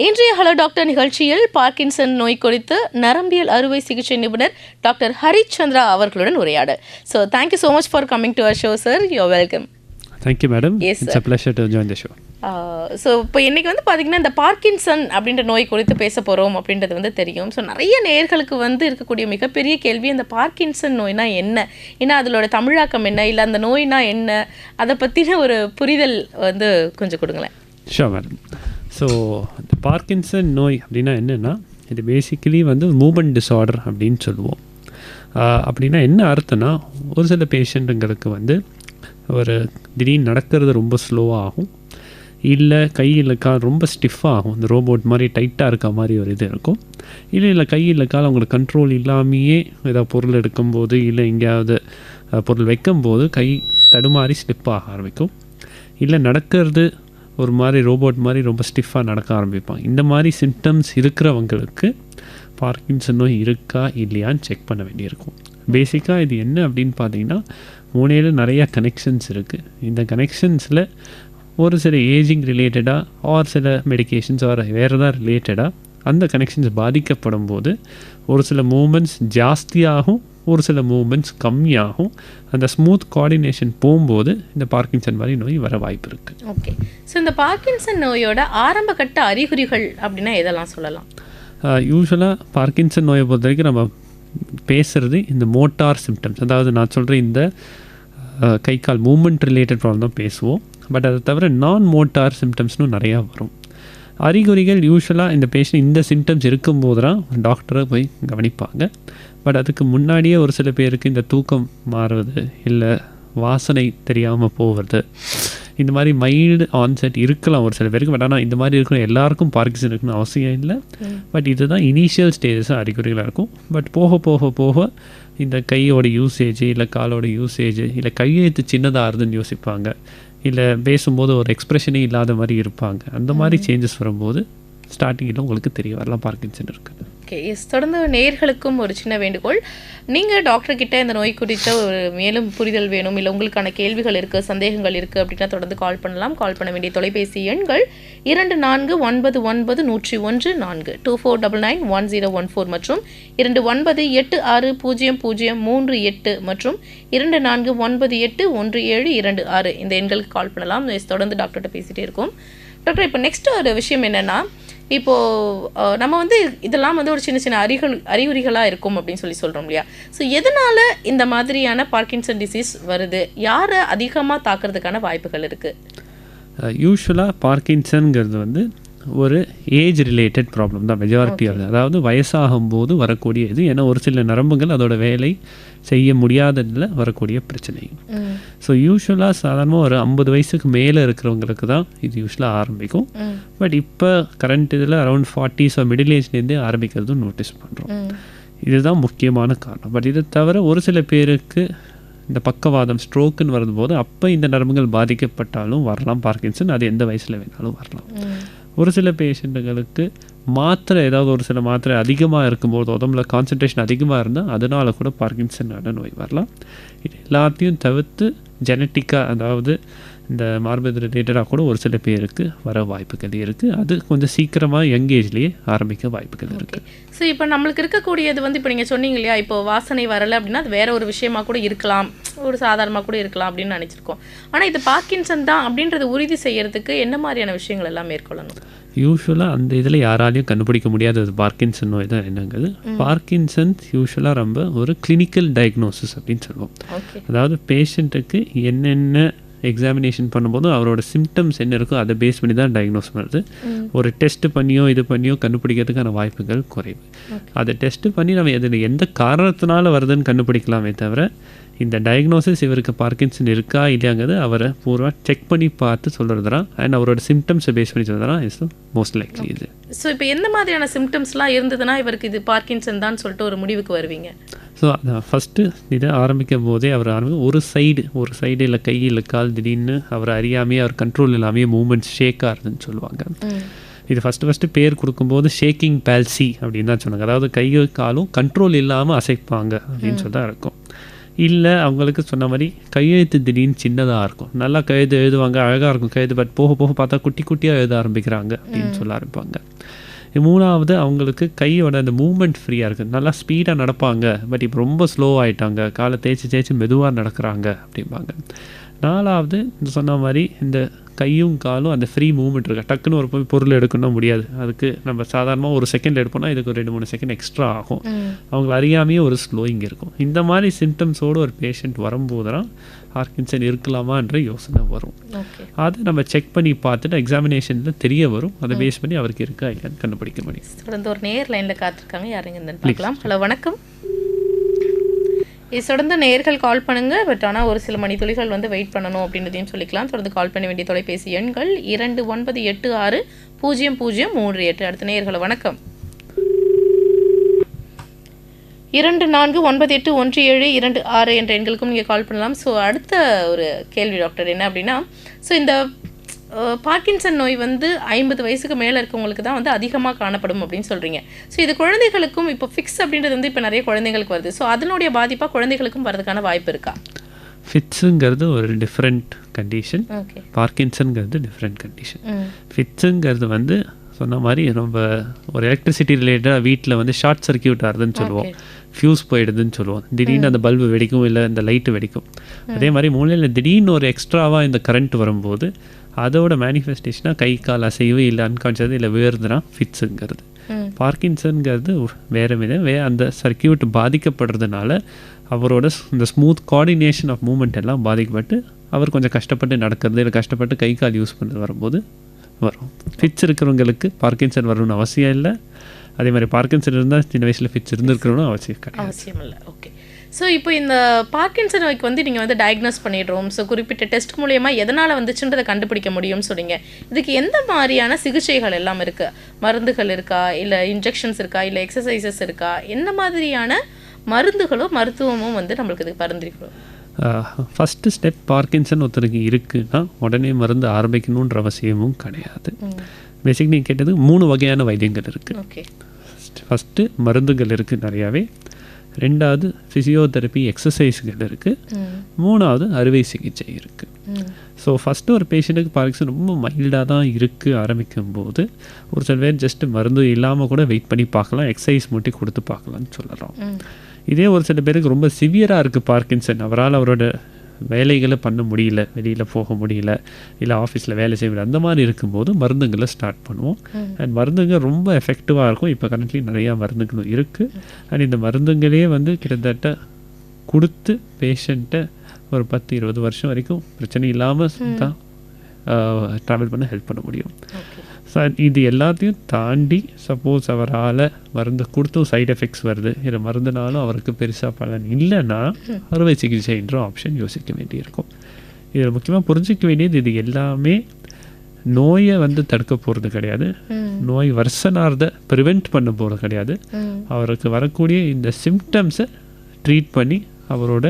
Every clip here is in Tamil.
இன்றைய ஹலோ டாக்டர் நிகழ்ச்சியில் பார்க்கின்சன் நோய் குறித்து நரம்பியல் அறுவை சிகிச்சை நிபுணர் டாக்டர் ஹரிச்சந்திரா அவர்களுடன் உரையாடல். So thank you so much for coming to our show sir. You welcome. Thank you madam. Yes, it's a pleasure to join the show. So இப்போ இன்றைக்கி பார்த்தீங்கன்னா இந்த பார்க்கின்சன் அப்படின்ற நோய் குறித்து பேச போகிறோம் அப்படின்றது தெரியும். ஸோ நிறைய நேயர்களுக்கு இருக்கக்கூடிய மிகப்பெரிய கேள்வி இந்த பார்க்கின்சன் நோய்னா என்ன, ஏன்னா அதோட தமிழாக்கம் என்ன, இல்லை அந்த நோய்னா என்ன, அதை பற்றின ஒரு புரிதல் கொஞ்சம் கொடுங்களேன். Show madam. ஸோ இந்த பார்க்கின்சன் நோய் அப்படின்னா என்னென்னா, இது பேசிக்கலி மூமெண்ட் டிஸார்டர் அப்படின்னு சொல்லுவோம். அப்படின்னா என்ன அர்த்தம்னா, ஒரு சில பேஷண்ட்டுங்களுக்கு ஒரு திடீர்னு நடக்கிறது ரொம்ப ஸ்லோவாக ஆகும், இல்லை கையில் கால் ரொம்ப ஸ்டிஃபாக ஆகும், இந்த ரோபோட் மாதிரி டைட்டாக இருக்க மாதிரி ஒரு இது இருக்கும். இல்லை கையில் கால் அவங்களுக்கு கண்ட்ரோல் இல்லாமையே ஏதாவது பொருள் எடுக்கும்போது இல்லை எங்கேயாவது பொருள் வைக்கும்போது கை தடுமாறி ஸ்லிப் ஆக ஆரம்பிக்கும். இல்லை நடக்கிறது ஒரு மாதிரி ரோபோட் மாதிரி ரொம்ப ஸ்டிஃபாக நடக்க ஆரம்பிப்பாங்க. இந்த மாதிரி சிம்டம்ஸ் இருக்கிறவங்களுக்கு பார்க்கின்சன் நோய் இருக்கா இல்லையான்னு செக் பண்ண வேண்டியிருக்கும். பேசிக்காக இது என்ன அப்படின்னு பார்த்தீங்கன்னா, மூளையில் நிறையா கனெக்ஷன்ஸ் இருக்குது. இந்த கனெக்ஷன்ஸில் ஒரு சில ஏஜிங் ரிலேட்டடாக ஆர் சில மெடிக்கேஷன்ஸ் ஆர் வேறு எதாவது ரிலேட்டடாக அந்த கனெக்ஷன்ஸ் பாதிக்கப்படும் போது ஒரு சில மூமெண்ட்ஸ் ஜாஸ்தியாகும், ஒரு சில மூமெண்ட்ஸ் கம்மியாகும். அந்த ஸ்மூத் கோஆர்டினேஷன் போகும்போது இந்த பார்க்கின்சன் மாதிரி நோய் வர வாய்ப்பு இருக்குது. ஓகே. ஸோ இந்த பார்க்கின்சன் நோயோட ஆரம்ப கட்ட அறிகுறிகள் அப்படின்னா எதெல்லாம் சொல்லலாம்? யூஸ்வலாக பார்க்கின்சன் நோயை பொறுத்த வரைக்கும் நம்ம பேசுகிறது இந்த மோட்டார் சிம்டம்ஸ், அதாவது நான் சொல்கிற இந்த கை கால் மூமெண்ட் ரிலேட்டட் ப்ராப்ளம் தான் பேசுவோம். பட் அதை தவிர நான் மோட்டார் சிம்டம்ஸ்னும் நிறையா வரும். அறிகுறிகள் யூஸ்வலாக இந்த பேஷண்ட் இந்த சிம்டம்ஸ் இருக்கும்போது தான் டாக்டரை போய் கவனிப்பாங்க. பட் அதுக்கு முன்னாடியே ஒரு சில பேருக்கு இந்த தூக்கம் மாறுவது, இல்லை வாசனை தெரியாமல் போவது, இந்த மாதிரி மைல்டு ஆன்செட் இருக்கலாம் ஒரு சில பேருக்கு. பட் ஆனால் இந்த மாதிரி இருக்கிற எல்லாருக்கும் பார்க்கின்சன் இருக்குன்னு அவசியம் இல்லை. பட் இதுதான் இனிஷியல் ஸ்டேஜஸாக அறிகுறிகளாக இருக்கும். பட் போக போக போக இந்த கையோட யூசேஜ் இல்லை காலோட யூசேஜ் இல்லை கையெழுத்து சின்னதாக இருந்துன்னு யோசிப்பாங்க, இல்லை பேசும்போது ஒரு எக்ஸ்ப்ரெஷனே இல்லாத மாதிரி இருப்பாங்க. அந்த மாதிரி சேஞ்சஸ் வரும்போது ஸ்டார்டிங்கில் உங்களுக்கு தெரிய வரலாம் பார்க்கின்சன் இருக்குது. ஓகே. தொடர்ந்து நேயர்களுக்கும் ஒரு சின்ன வேண்டுகோள், நீங்கள் டாக்டர்கிட்ட இந்த நோய் குறித்த ஒரு மேலும் புரிதல் வேணும், இல்லை உங்களுக்கான கேள்விகள் இருக்குது, சந்தேகங்கள் இருக்குது அப்படின்னா தொடர்ந்து கால் பண்ணலாம். கால் பண்ண வேண்டிய தொலைபேசி எண்கள் 24991104 24991014 மற்றும் 29860038 மற்றும் 24981726. இந்த எண்களுக்கு கால் பண்ணலாம். தொடர்ந்து டாக்டர்கிட்ட பேசிகிட்டே இருக்கோம். டாக்டர், இப்போ நெக்ஸ்ட் ஒரு விஷயம் என்னென்னா, இப்போது நம்ம இதெல்லாம் ஒரு சின்ன சின்ன அறிகுறிகளாக இருக்கும் அப்படின்னு சொல்கிறோம் இல்லையா? ஸோ எதனால் இந்த மாதிரியான பார்க்கின்சன் டிசீஸ் வருது, யாரை அதிகமாக தாக்குறதுக்கான வாய்ப்புகள் இருக்குது? யூஸ்வலாக பார்க்கின்சன்கிறது ஒரு ஏஜ் ரிலேட்டட் ப்ராப்ளம் தான் மெஜாரிட்டி ஆகுது. அதாவது வயசாகும்போது வரக்கூடிய இது. ஏன்னா ஒரு சில நரம்புகள் அதோட வேலை செய்ய முடியாததில் வரக்கூடிய பிரச்சனை. ஸோ யூஸ்வலாக சாதாரணமாக ஒரு 50 வயசுக்கு மேலே இருக்கிறவங்களுக்கு தான் இது யூஸ்வலாக ஆரம்பிக்கும். பட் இப்போ கரண்ட் இதில் அரௌண்ட் 40s மிடில் ஏஜ்லேருந்தே ஆரம்பிக்கிறதும் நோட்டீஸ் பண்ணுறோம். இதுதான் முக்கியமான காரணம். பட் இதை தவிர ஒரு சில பேருக்கு இந்த பக்கவாதம் ஸ்ட்ரோக்குன்னு வரும்போது அப்போ இந்த நரம்புகள் பாதிக்கப்பட்டாலும் வரலாம் பார்க்கின்சன். அது எந்த வயசில் வேணாலும் வரலாம். ஒரு சில பேஷண்ட்டுகளுக்கு மாத்திரை ஏதாவது ஒரு சில மாத்திரை அதிகமாக இருக்கும்போது உடம்புல கான்சன்ட்ரேஷன் அதிகமாக இருந்தால் அதனால கூட பார்க்கின்சனான நோய் வரலாம். இது எல்லாத்தையும் தவிர்த்து ஜெனட்டிக்காக, அதாவது இந்த மார்பு ரிலேட்டடாக கூட ஒரு சில பேருக்கு வர வாய்ப்புகள் இருக்குது. அது கொஞ்சம் சீக்கிரமாக யங் ஏஜ்லேயே ஆரம்பிக்க வாய்ப்புகள் இருக்குது. ஸோ இப்போ நம்மளுக்கு இருக்கக்கூடியது இப்போ நீங்கள் சொன்னீங்க இல்லையா, இப்போ வாசனை வரலை அப்படின்னா அது வேற ஒரு விஷயமா கூட இருக்கலாம், ஒரு சாதாரணமாக கூட இருக்கலாம் அப்படின்னு நினச்சிருக்கோம். ஆனால் இது பார்க்கின்சன் தான் அப்படின்றத உறுதி செய்யறதுக்கு என்ன மாதிரியான விஷயங்கள் எல்லாம் மேற்கொள்ளணும்? யூஸ்வலாக அந்த இதில் யாராலையும் கண்டுபிடிக்க முடியாதது பார்க்கின்சன் நோய் தான் என்னங்கிறது. பார்க்கின்சன்ஸ் யூஸ்வலாக ரொம்ப ஒரு கிளினிக்கல் டயக்னோசிஸ் அப்படின்னு சொல்லுவோம். அதாவது பேஷண்ட்டுக்கு என்னென்ன எக்ஸாமினேஷன் பண்ணும்போது அவரோட சிம்டம்ஸ் என்ன இருக்கோ அதை பேஸ் பண்ணி தான் டயக்னோஸ் பண்ணுறது. ஒரு டெஸ்ட் பண்ணியோ இது பண்ணியோ கண்டுபிடிக்கிறதுக்கான வாய்ப்புகள் குறைவு. அதை டெஸ்ட் பண்ணி நம்ம இதில் எந்த காரணத்தினால வருதுன்னு கண்டுபிடிக்கலாமே தவிர இந்த டயக்னோசிஸ் இவருக்கு பார்க்கின்சன் இருக்கா இல்லையாங்கிறது அவரை பூர்வா செக் பண்ணி பார்த்து சொல்கிறது தான். அண்ட் அவரோட சிம்டம்ஸை பேஸ் பண்ணி சொல்கிறதுனா இஸ் மோஸ்ட் லைக்லி இது. ஸோ இப்போ எந்த மாதிரியான சிம்டம்ஸ்லாம் இருந்ததுன்னா இவருக்கு இது பார்க்கின்சன் தான் சொல்லிட்டு ஒரு முடிவுக்கு வருவீங்க? ஸோ அதான் ஃபஸ்ட்டு இதை ஆரம்பிக்கும் போதே அவர் ஒரு சைடு இல்லை கை இல்லை கால் திடீர்னு அவர் அறியாமையே அவர் கண்ட்ரோல் இல்லாமையே மூமெண்ட்ஸ் ஷேக் ஆகுதுன்னு சொல்லுவாங்க. இது ஃபஸ்ட்டு பேர் கொடுக்கும்போது ஷேக்கிங் பால்சி அப்படின்னு தான் சொன்னாங்க. அதாவது கை காலும் கண்ட்ரோல் இல்லாமல் அசைப்பாங்க அப்படின்னு சொல்லி தான் இருக்கும். இல்லை அவங்களுக்கு சொன்ன மாதிரி கையெழுத்து திடீர்னு சின்னதாக இருக்கும், நல்லா கையெழுத்து எழுதுவாங்க, அழகாக இருக்கும் கையெழுத்து, பட் போக போக பார்த்தா குட்டி குட்டியாக எழுத ஆரம்பிக்கிறாங்க அப்படின்னு சொல்ல ஆரம்பிப்பாங்க. மூணாவது அவங்களுக்கு கையோட அந்த மூமெண்ட் ஃப்ரீயாக இருக்குது, நல்லா ஸ்பீடாக நடப்பாங்க, பட் இப்போ ரொம்ப ஸ்லோ ஆகிட்டாங்க, காலை தேய்ச்சி மெதுவாக நடக்கிறாங்க அப்படிம்பாங்க. நாலாவது இந்த சொன்ன மாதிரி இந்த கையும் காலும் அந்த ஃப்ரீ மூவ்மெண்ட் இருக்குது, டக்குன்னு ஒரு போய் பொருள் எடுக்கணும் முடியாது, அதுக்கு நம்ம சாதாரணமாக ஒரு செகண்ட் எடுப்போம்னா இதுக்கு ஒரு 2-3 செகண்ட் எக்ஸ்ட்ரா ஆகும், அவங்கள அறியாமையே ஒரு ஸ்லோயிங் இருக்கும். இந்த மாதிரி சிம்டம்ஸோடு ஒரு பேஷண்ட் வரும்போது தான் பார்க்கின்சன் இருக்கலாமான்ற யோசனை வரும். அதை நம்ம செக் பண்ணி பார்த்துட்டு எக்ஸாமினேஷனில் தெரிய வரும், அதை பேஸ் பண்ணி அவருக்கு இருக்கா இல்லைன்னு கண்டுபிடிக்க முடியும். தொடர்ந்து ஒரு நேர் லைனில் காத்திருக்காங்க, யாருங்க இருந்து பார்க்கலாம். ஹலோ வணக்கம். இது தொடர்ந்து நேர்கள் கால் பண்ணுங்க, பட் ஆனால் ஒரு சில மணித்துளிகள் வந்து வெயிட் பண்ணணும் அப்படின்றதையும் சொல்லிக்கலாம். தொடர்ந்து கால் பண்ண வேண்டிய தொலைபேசி எண்கள் 29860038. அடுத்த நேர்களை வணக்கம். 24981726 என்ற எண்களுக்கும் நீங்கள் கால் பண்ணலாம். ஸோ அடுத்த ஒரு கேள்வி டாக்டர் என்ன அப்படின்னா, ஸோ இந்த பார்க்கின்சன் நோய் வந்து 50 வயசுக்கு மேலே இருக்கவங்களுக்கு தான் வந்து அதிகமாக காணப்படும் அப்படின்னு சொல்கிறீங்க. ஸோ இது குழந்தைகளுக்கும் இப்போ ஃபிக்ஸ் அப்படின்றது வந்து இப்போ நிறைய குழந்தைங்களுக்கு வருது, ஸோ அதனுடைய பாதிப்பாக குழந்தைகளுக்கும் வரதுக்கான வாய்ப்பு இருக்கா? ஃபிட்ஸுங்கிறது ஒரு டிஃப்ரெண்ட் கண்டிஷன், பார்க்கின்சன்கிறது டிஃப்ரெண்ட் கண்டிஷன். ஃபிட்ஸுங்கிறது வந்து சொன்ன மாதிரி நம்ம ஒரு எலக்ட்ரிசிட்டி ரிலேட்டடாக வீட்டில் வந்து ஷார்ட் சர்க்கியூட் ஆகுதுன்னு சொல்லுவோம், ஃப்யூஸ் போயிடுதுன்னு சொல்லுவோம், திடீர்னு அந்த பல்பு வெடிக்கும் இல்லை இந்த லைட்டு வெடிக்கும். அதே மாதிரி மூலையில் திடீர்னு ஒரு எக்ஸ்ட்ராவாக இந்த கரண்ட் வரும்போது அதோட மேனிஃபெஸ்டேஷனாக கை கால் அசைவு இல்லை அன்கான்ஷியஸ் இல்லை வேறுதுனா ஃபிட்ஸுங்கிறது. பார்க்கின்சன்கிறது வேறு அந்த சர்க்கியூட் பாதிக்கப்படுறதுனால அவரோட இந்த ஸ்மூத் கோஆர்டினேஷன் ஆஃப் மூமெண்ட் எல்லாம் பாதிக்கப்பட்டு அவர் கொஞ்சம் கஷ்டப்பட்டு நடக்கிறது இல்லை கஷ்டப்பட்டு கை கால் யூஸ் பண்ணுறது வரும்போது வரும். ஃபிட்ஸ் இருக்கிறவங்களுக்கு பார்க்கின்சன் வரணும்னு அவசியம் இல்லை, அதே மாதிரி பார்க்கின்சன் இருந்தால் சின்ன வயசில் ஃபிட்ஸ் இருந்திருக்கணும்னு அவசியம் இல்லை. ஓகே, ஸோ இப்போ இந்த பார்க்கின்சன் நோய்க்கு வந்து நீங்கள் வந்து டயக்னோஸ் பண்ணிடுறோம், ஸோ குறிப்பிட்ட டெஸ்ட் மூலயமா எதனால் வந்துச்சுன்றதை கண்டுபிடிக்க முடியும்னு சொன்னீங்க. இதுக்கு எந்த மாதிரியான சிகிச்சைகள் எல்லாம் இருக்குது? மருந்துகள் இருக்கா, இல்லை இன்ஜெக்ஷன்ஸ் இருக்கா, இல்லை எக்ஸசைசஸ் இருக்கா? என்ன மாதிரியான மருந்துகளோ மருத்துவமும் வந்து நம்மளுக்கு இதுக்கு பரிந்துரைக்கிறோம்? ஃபஸ்ட்டு ஸ்டெப் பார்க்கின்சன் ஒருத்தருக்கு இருக்குன்னா உடனே மருந்து ஆரம்பிக்கணுன்ற அவசியமும் கிடையாது. பேசிக் நீங்கள் கேட்டது 3 வகையான வைத்தியங்கள் இருக்குது. ஃபஸ்ட்டு மருந்துகள் இருக்குது நிறையாவே, ரெண்டாவது ஃபிசியோதெரப்பி எக்ஸசைஸ்கள் இருக்குது, மூணாவது அறுவை சிகிச்சை இருக்குது. ஸோ ஃபஸ்ட்டு ஒரு பேஷண்ட்டுக்கு பார்க்கின்சன் ரொம்ப மைல்டாக தான் இருக்குது ஆரம்பிக்கும் போது ஒரு சில பேர் ஜஸ்ட்டு மருந்து இல்லாமல் கூட வெயிட் பண்ணி பார்க்கலாம், எக்ஸசைஸ் மட்டும் கொடுத்து பார்க்கலான்னு சொல்லலாம். இதே ஒரு சில பேருக்கு ரொம்ப சிவியராக இருக்குது பார்க்கின்சன், அவரால் அவரோட வேலைகளை பண்ண முடியல, வெளியில் போக முடியல, இல்லை ஆஃபீஸில் வேலை செய்ய முடியல, அந்த மாதிரி இருக்கும்போது மருந்துங்களை ஸ்டார்ட் பண்ணுவோம். அண்ட் மருந்துங்க ரொம்ப எஃபெக்டிவாக இருக்கும். இப்போ கரண்ட்லி நிறையா மருந்துகளும் இருக்குது. அண்ட் இந்த மருந்துங்களே வந்து கிட்டத்தட்ட கொடுத்து பேஷண்ட்டை ஒரு 10-20 வருஷம் வரைக்கும் பிரச்சனை இல்லாமல் தான் ட்ராவல் பண்ண ஹெல்ப் பண்ண முடியும். ஸோ இது எல்லாத்தையும் தாண்டி சப்போஸ் அவரால் மருந்து கொடுத்தும் சைட் எஃபெக்ட்ஸ் வருது, இல்லை மருந்துனாலும் அவருக்கு பெருசாக பலன் இல்லைன்னா அறுவை சிகிச்சைன்ற ஆப்ஷன் யோசிக்க வேண்டியிருக்கும். இதில் முக்கியமாக புரிஞ்சிக்க வேண்டியது இது எல்லாமே நோயை வந்து தடுக்க போகிறது கிடையாது, நோய் வர்சனாகிறத ப்ரிவெண்ட் பண்ண போகிறது கிடையாது. அவருக்கு வரக்கூடிய இந்த சிம்டம்ஸை ட்ரீட் பண்ணி அவரோட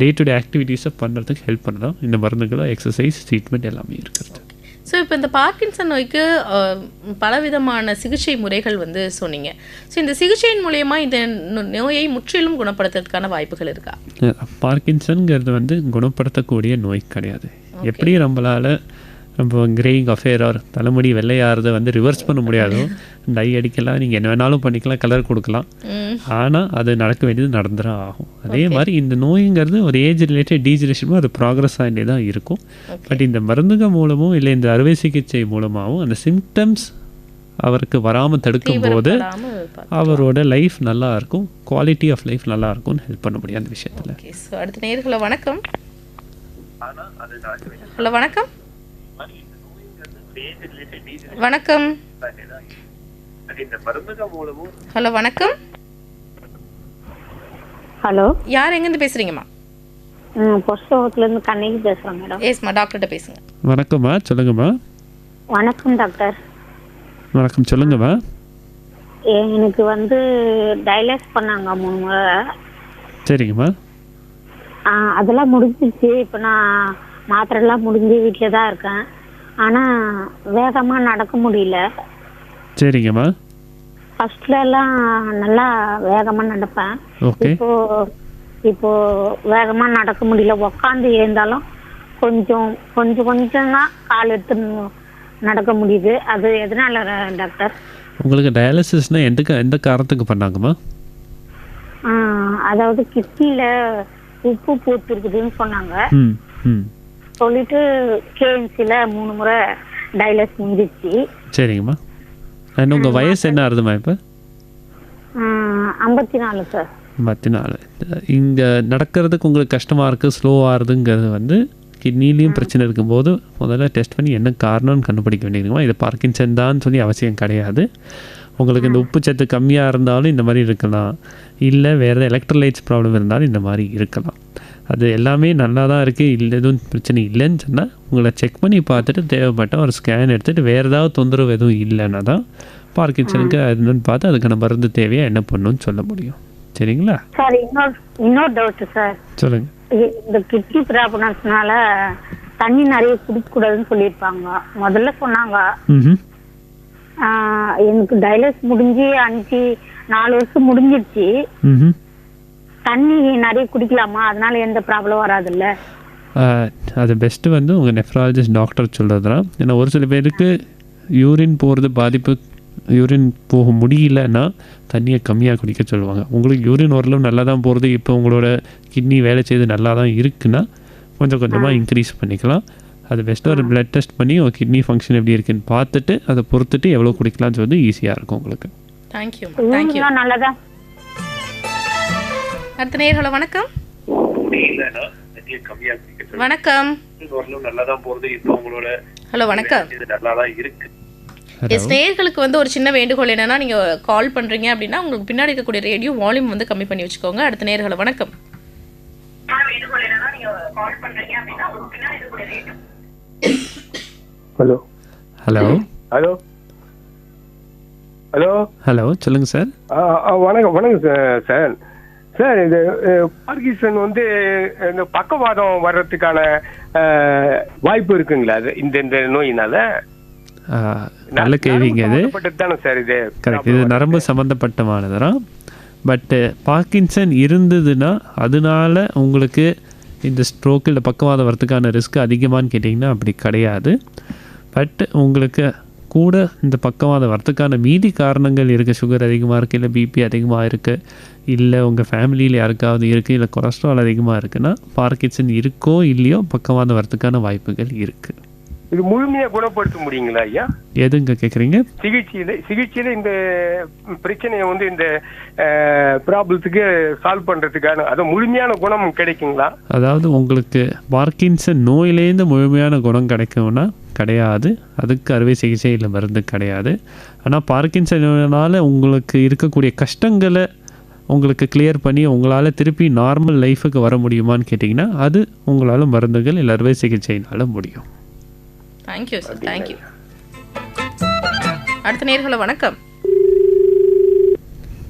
டே டு டே ஆக்டிவிட்டீஸை பண்ணுறதுக்கு ஹெல்ப் பண்ணலாம் இந்த மருந்துகளோ எக்ஸசைஸ் ட்ரீட்மெண்ட் எல்லாமே இருக்கிறது. ஸோ இப்போ இந்த பார்க்கின்சன் நோய்க்கு பலவிதமான சிகிச்சை முறைகள் வந்து சொன்னீங்க. ஸோ இந்த சிகிச்சையின் மூலயமா இந்த நோயை முற்றிலும் குணப்படுத்துறதுக்கான வாய்ப்புகள் இருக்கா? பார்க்கின்சன்கிறது வந்து குணப்படுத்தக்கூடிய நோய் கிடையாது. எப்படி நம்மளால் நம்ம கிரேயிங் அஃபேர் ஆர் தலைமுடி வெள்ளையாகிறத வந்து ரிவர்ஸ் பண்ண முடியாதோ, டை அடிக்கலாம், நீங்கள் என்ன வேணாலும் பண்ணிக்கலாம், கலர் கொடுக்கலாம், ஆனால் அது நடக்க வேண்டியது நடந்துதான் ஆகும். அதே மாதிரி இந்த நோய்ங்கிறது ஒரு ஏஜ் ரிலேட்டட் டீஜெனரேஷனும் அது ப்ராக்ரஸ் ஆகிட்டே தான் இருக்கும். பட் இந்த மருந்துங்க மூலமும் இல்லை இந்த அறுவை சிகிச்சை மூலமாகவும் அந்த சிம்டம்ஸ் அவருக்கு வராமல் தடுக்கும் போது அவரோட லைஃப் நல்லா இருக்கும், குவாலிட்டி ஆஃப் லைஃப் நல்லா இருக்கும்னு ஹெல்ப் பண்ண முடியும் அந்த விஷயத்தில். ஸோ அடுத்த நேயர்களே வணக்கம். ஹலோ வணக்கம். வணக்கம். ஹலோ வணக்கம். ஹலோ, யார் எங்கேருந்து பேசுறீங்கம்மா? பொஸ்தகத்துலேருந்து கண்ணகி பேசுகிறேன் மேடம். எஸ்மா, டாக்டர்கிட்ட பேசுங்க. வணக்கம்மா, சொல்லுங்கம்மா. வணக்கம் டாக்டர். வணக்கம், சொல்லுங்கம்மா. எனக்கு வந்து டயலைஸ் பண்ணாங்க 3 முறை. சரிங்கம்மா. அதெல்லாம் முடிஞ்சிச்சு. இப்போ நான் மாத்திரைலாம் முடிஞ்சு வீட்டில் தான் இருக்கேன். ஆனால் வேகமாக நடக்க முடியல. சரிங்கம்மா. ஃபர்ஸ்ட்ல எல்லாம் நல்லா வேகமாக நடப்பேன். இப்போ இப்போ வேகமா நடக்க முடியல. உக்காந்து எழுந்தாலும் கொஞ்சம் கொஞ்சம் கொஞ்சம் தான் கால் எடுத்து நடக்க முடியுது. அது எதனால டாக்டர்? உங்களுக்கு டயாலிசிஸ்னால் எந்த காரணத்துக்கு பண்ணாங்கம்மா? அதாவது கிட்னில உப்பு பூத்து இருக்குதுன்னு சொன்னாங்க. ம் ம் சொல்லிட்டு கேஎம்சில 3 முறை டயாலிசிஸ் முடிஞ்சிச்சு. சரிங்கம்மா. அண்ட் உங்கள் வயசு என்ன ஆகுதுமா இப்போ? 54 சார். 54. இங்கே நடக்கிறதுக்கு உங்களுக்கு கஷ்டமாக இருக்குது, ஸ்லோவாக இருக்குங்கிறது வந்து கிட்னிலையும் பிரச்சனை இருக்கும்போது முதல்ல டெஸ்ட் பண்ணி என்ன காரணம்னு கண்டுபிடிக்க வேண்டியதுமா. இது பார்க்கின்சன் தான் சொல்லி அவசியம் கிடையாது. உங்களுக்கு இந்த உப்பு சத்து கம்மியாக இருந்தாலும் இந்த மாதிரி இருக்கலாம், இல்லை வேறு எலக்ட்ரோலைட்ஸ் ப்ராப்ளம் இருந்தாலும் இந்த மாதிரி இருக்கலாம். அது எல்லாமே நல்லா தான் இருக்குது, இல்லை எதுவும் பிரச்சனை இல்லைன்னு சொன்னால் உங்களை செக் பண்ணி பார்த்துட்டு தேவைப்பட்ட ஒரு ஸ்கேன் எடுத்துகிட்டு வேறு ஏதாவது தொந்தரவு எதுவும் இல்லைன்னா தான் பார்க்கின்சனுக்கு என்னன்னு பார்த்து அதுக்கான மருந்து தேவையாக என்ன பண்ணணும்னு சொல்ல முடியும். சரிங்களா? சார் இன்னொரு டவுட் சார். சொல்லுங்கள். இந்த கிட்னி ப்ராப்ளம்ஸ்னால தண்ணி நிறைய குடிக்கக்கூடாதுன்னு சொல்லியிருப்பாங்க. முதல்ல சொன்னாங்க. ம் எனக்கு டயாலிசிஸ் முடிஞ்சு 4 வருஷம் முடிஞ்சிடுச்சு. ம் தண்ணி நிறைய குடிக்கலாமா? அதனால எந்த ப்ராப்ளம் வராதுல்ல? அது பெஸ்ட்டு வந்து உங்கள் நெஃப்ராலஜிஸ்ட் டாக்டர் சொல்கிறது தான். ஏன்னா ஒரு சில பேருக்கு யூரின் போகிறது பாதிப்பு, யூரின் போக முடியலன்னா தண்ணியை கம்மியாக குடிக்க சொல்லுவாங்க. உங்களுக்கு யூரின் ஓரளவு நல்லா தான் போகிறது, இப்போ உங்களோட கிட்னி வேலை செய்து நல்லா தான் இருக்குன்னா கொஞ்சம் கொஞ்சமாக இன்க்ரீஸ் பண்ணிக்கலாம். அது பெஸ்ட்டாக ஒரு பிளட் டெஸ்ட் பண்ணி ஒரு கிட்னி ஃபங்க்ஷன் எப்படி இருக்குன்னு பார்த்துட்டு அதை பொறுத்துட்டு எவ்வளோ குடிக்கலாம்னு சொல்லி ஈஸியாக இருக்கும் உங்களுக்கு. தேங்க்யூ. நல்லதா. அடுத்த நேயர்கள வணக்கம். வணக்கம். ஹலோ வணக்கம். எஸ், நேயர்களுக்கு வந்து ஒரு சின்ன வேண்டுகோள் என்னன்னா, நீங்க கால் பண்றீங்க அப்படின்னா உங்களுக்கு பின்னாடி இருக்கக்கூடிய ரேடியோ வால்யூம் வந்து கம்மி பண்ணி வச்சுக்கோங்க. அடுத்த நேயர்கள வணக்கம். Hello hello hello hello hello சொல்லுங்கள் சார். வணக்கம் வணக்கம் சார். சார் இந்த பார்க்கின்சன் வந்து இந்த பக்கவாதம் வர்றதுக்கான வாய்ப்பு இருக்குங்களா? அது இந்த நோயினால? நல்ல கேள்விங்க. இது தானே சார்? இது கரெக்ட். இது நரம்பு சம்மந்தப்பட்டமானதுதான். பட்டு பார்க்கின்சன் இருந்ததுன்னா அதனால உங்களுக்கு இந்த ஸ்ட்ரோக்கு இல்லை பக்கவாதம் வரதுக்கான ரிஸ்க் அதிகமானு கேட்டிங்கன்னா அப்படி கிடையாது. பட் உங்களுக்கு கூட இந்த பக்கவாதம் வரதுக்கான மீதி காரணங்கள் இருக்குது. சுகர் அதிகமாக இருக்குது, இல்லை பிபி அதிகமாக இருக்குது, இல்லை உங்கள் ஃபேமிலியில் யாருக்காவது இருக்குது, இல்லை கொலஸ்ட்ரால் அதிகமாக இருக்குன்னா பார்க்கின்சன் இருக்கோ இல்லையோ பக்கவாதம் வரதுக்கான வாய்ப்புகள் இருக்குது. இது முழுமையாக குணப்படுத்த முடியுங்களா ஐயா? எதுங்க கேட்குறீங்க? சிகிச்சையில் இந்த பிரச்சனையை வந்து இந்த ப்ராப்ளத்துக்கு சால்வ் பண்ணுறதுக்கான அது முழுமையான குணம் கிடைக்குங்களா? அதாவது உங்களுக்கு பார்க்கின்சன் நோயிலேருந்து முழுமையான குணம் கிடைக்கும்னா கிடையாது. அதுக்கு அறுவை சிகிச்சை இல்லை மருந்து கிடையாது. ஆனால் பார்க்கின்சனால் உங்களுக்கு இருக்கக்கூடிய கஷ்டங்களை உங்களுக்கு கிளியர் பண்ணி உங்களால் திருப்பி நார்மல் லைஃபுக்கு வர முடியுமான்னு கேட்டிங்கன்னா அது உங்களால் மருந்துகள் இல்லை அறுவை சிகிச்சையினால் முடியும். Thank you sir. தேங்க்யூ. அடுத்த நேயர்கள வணக்கம்.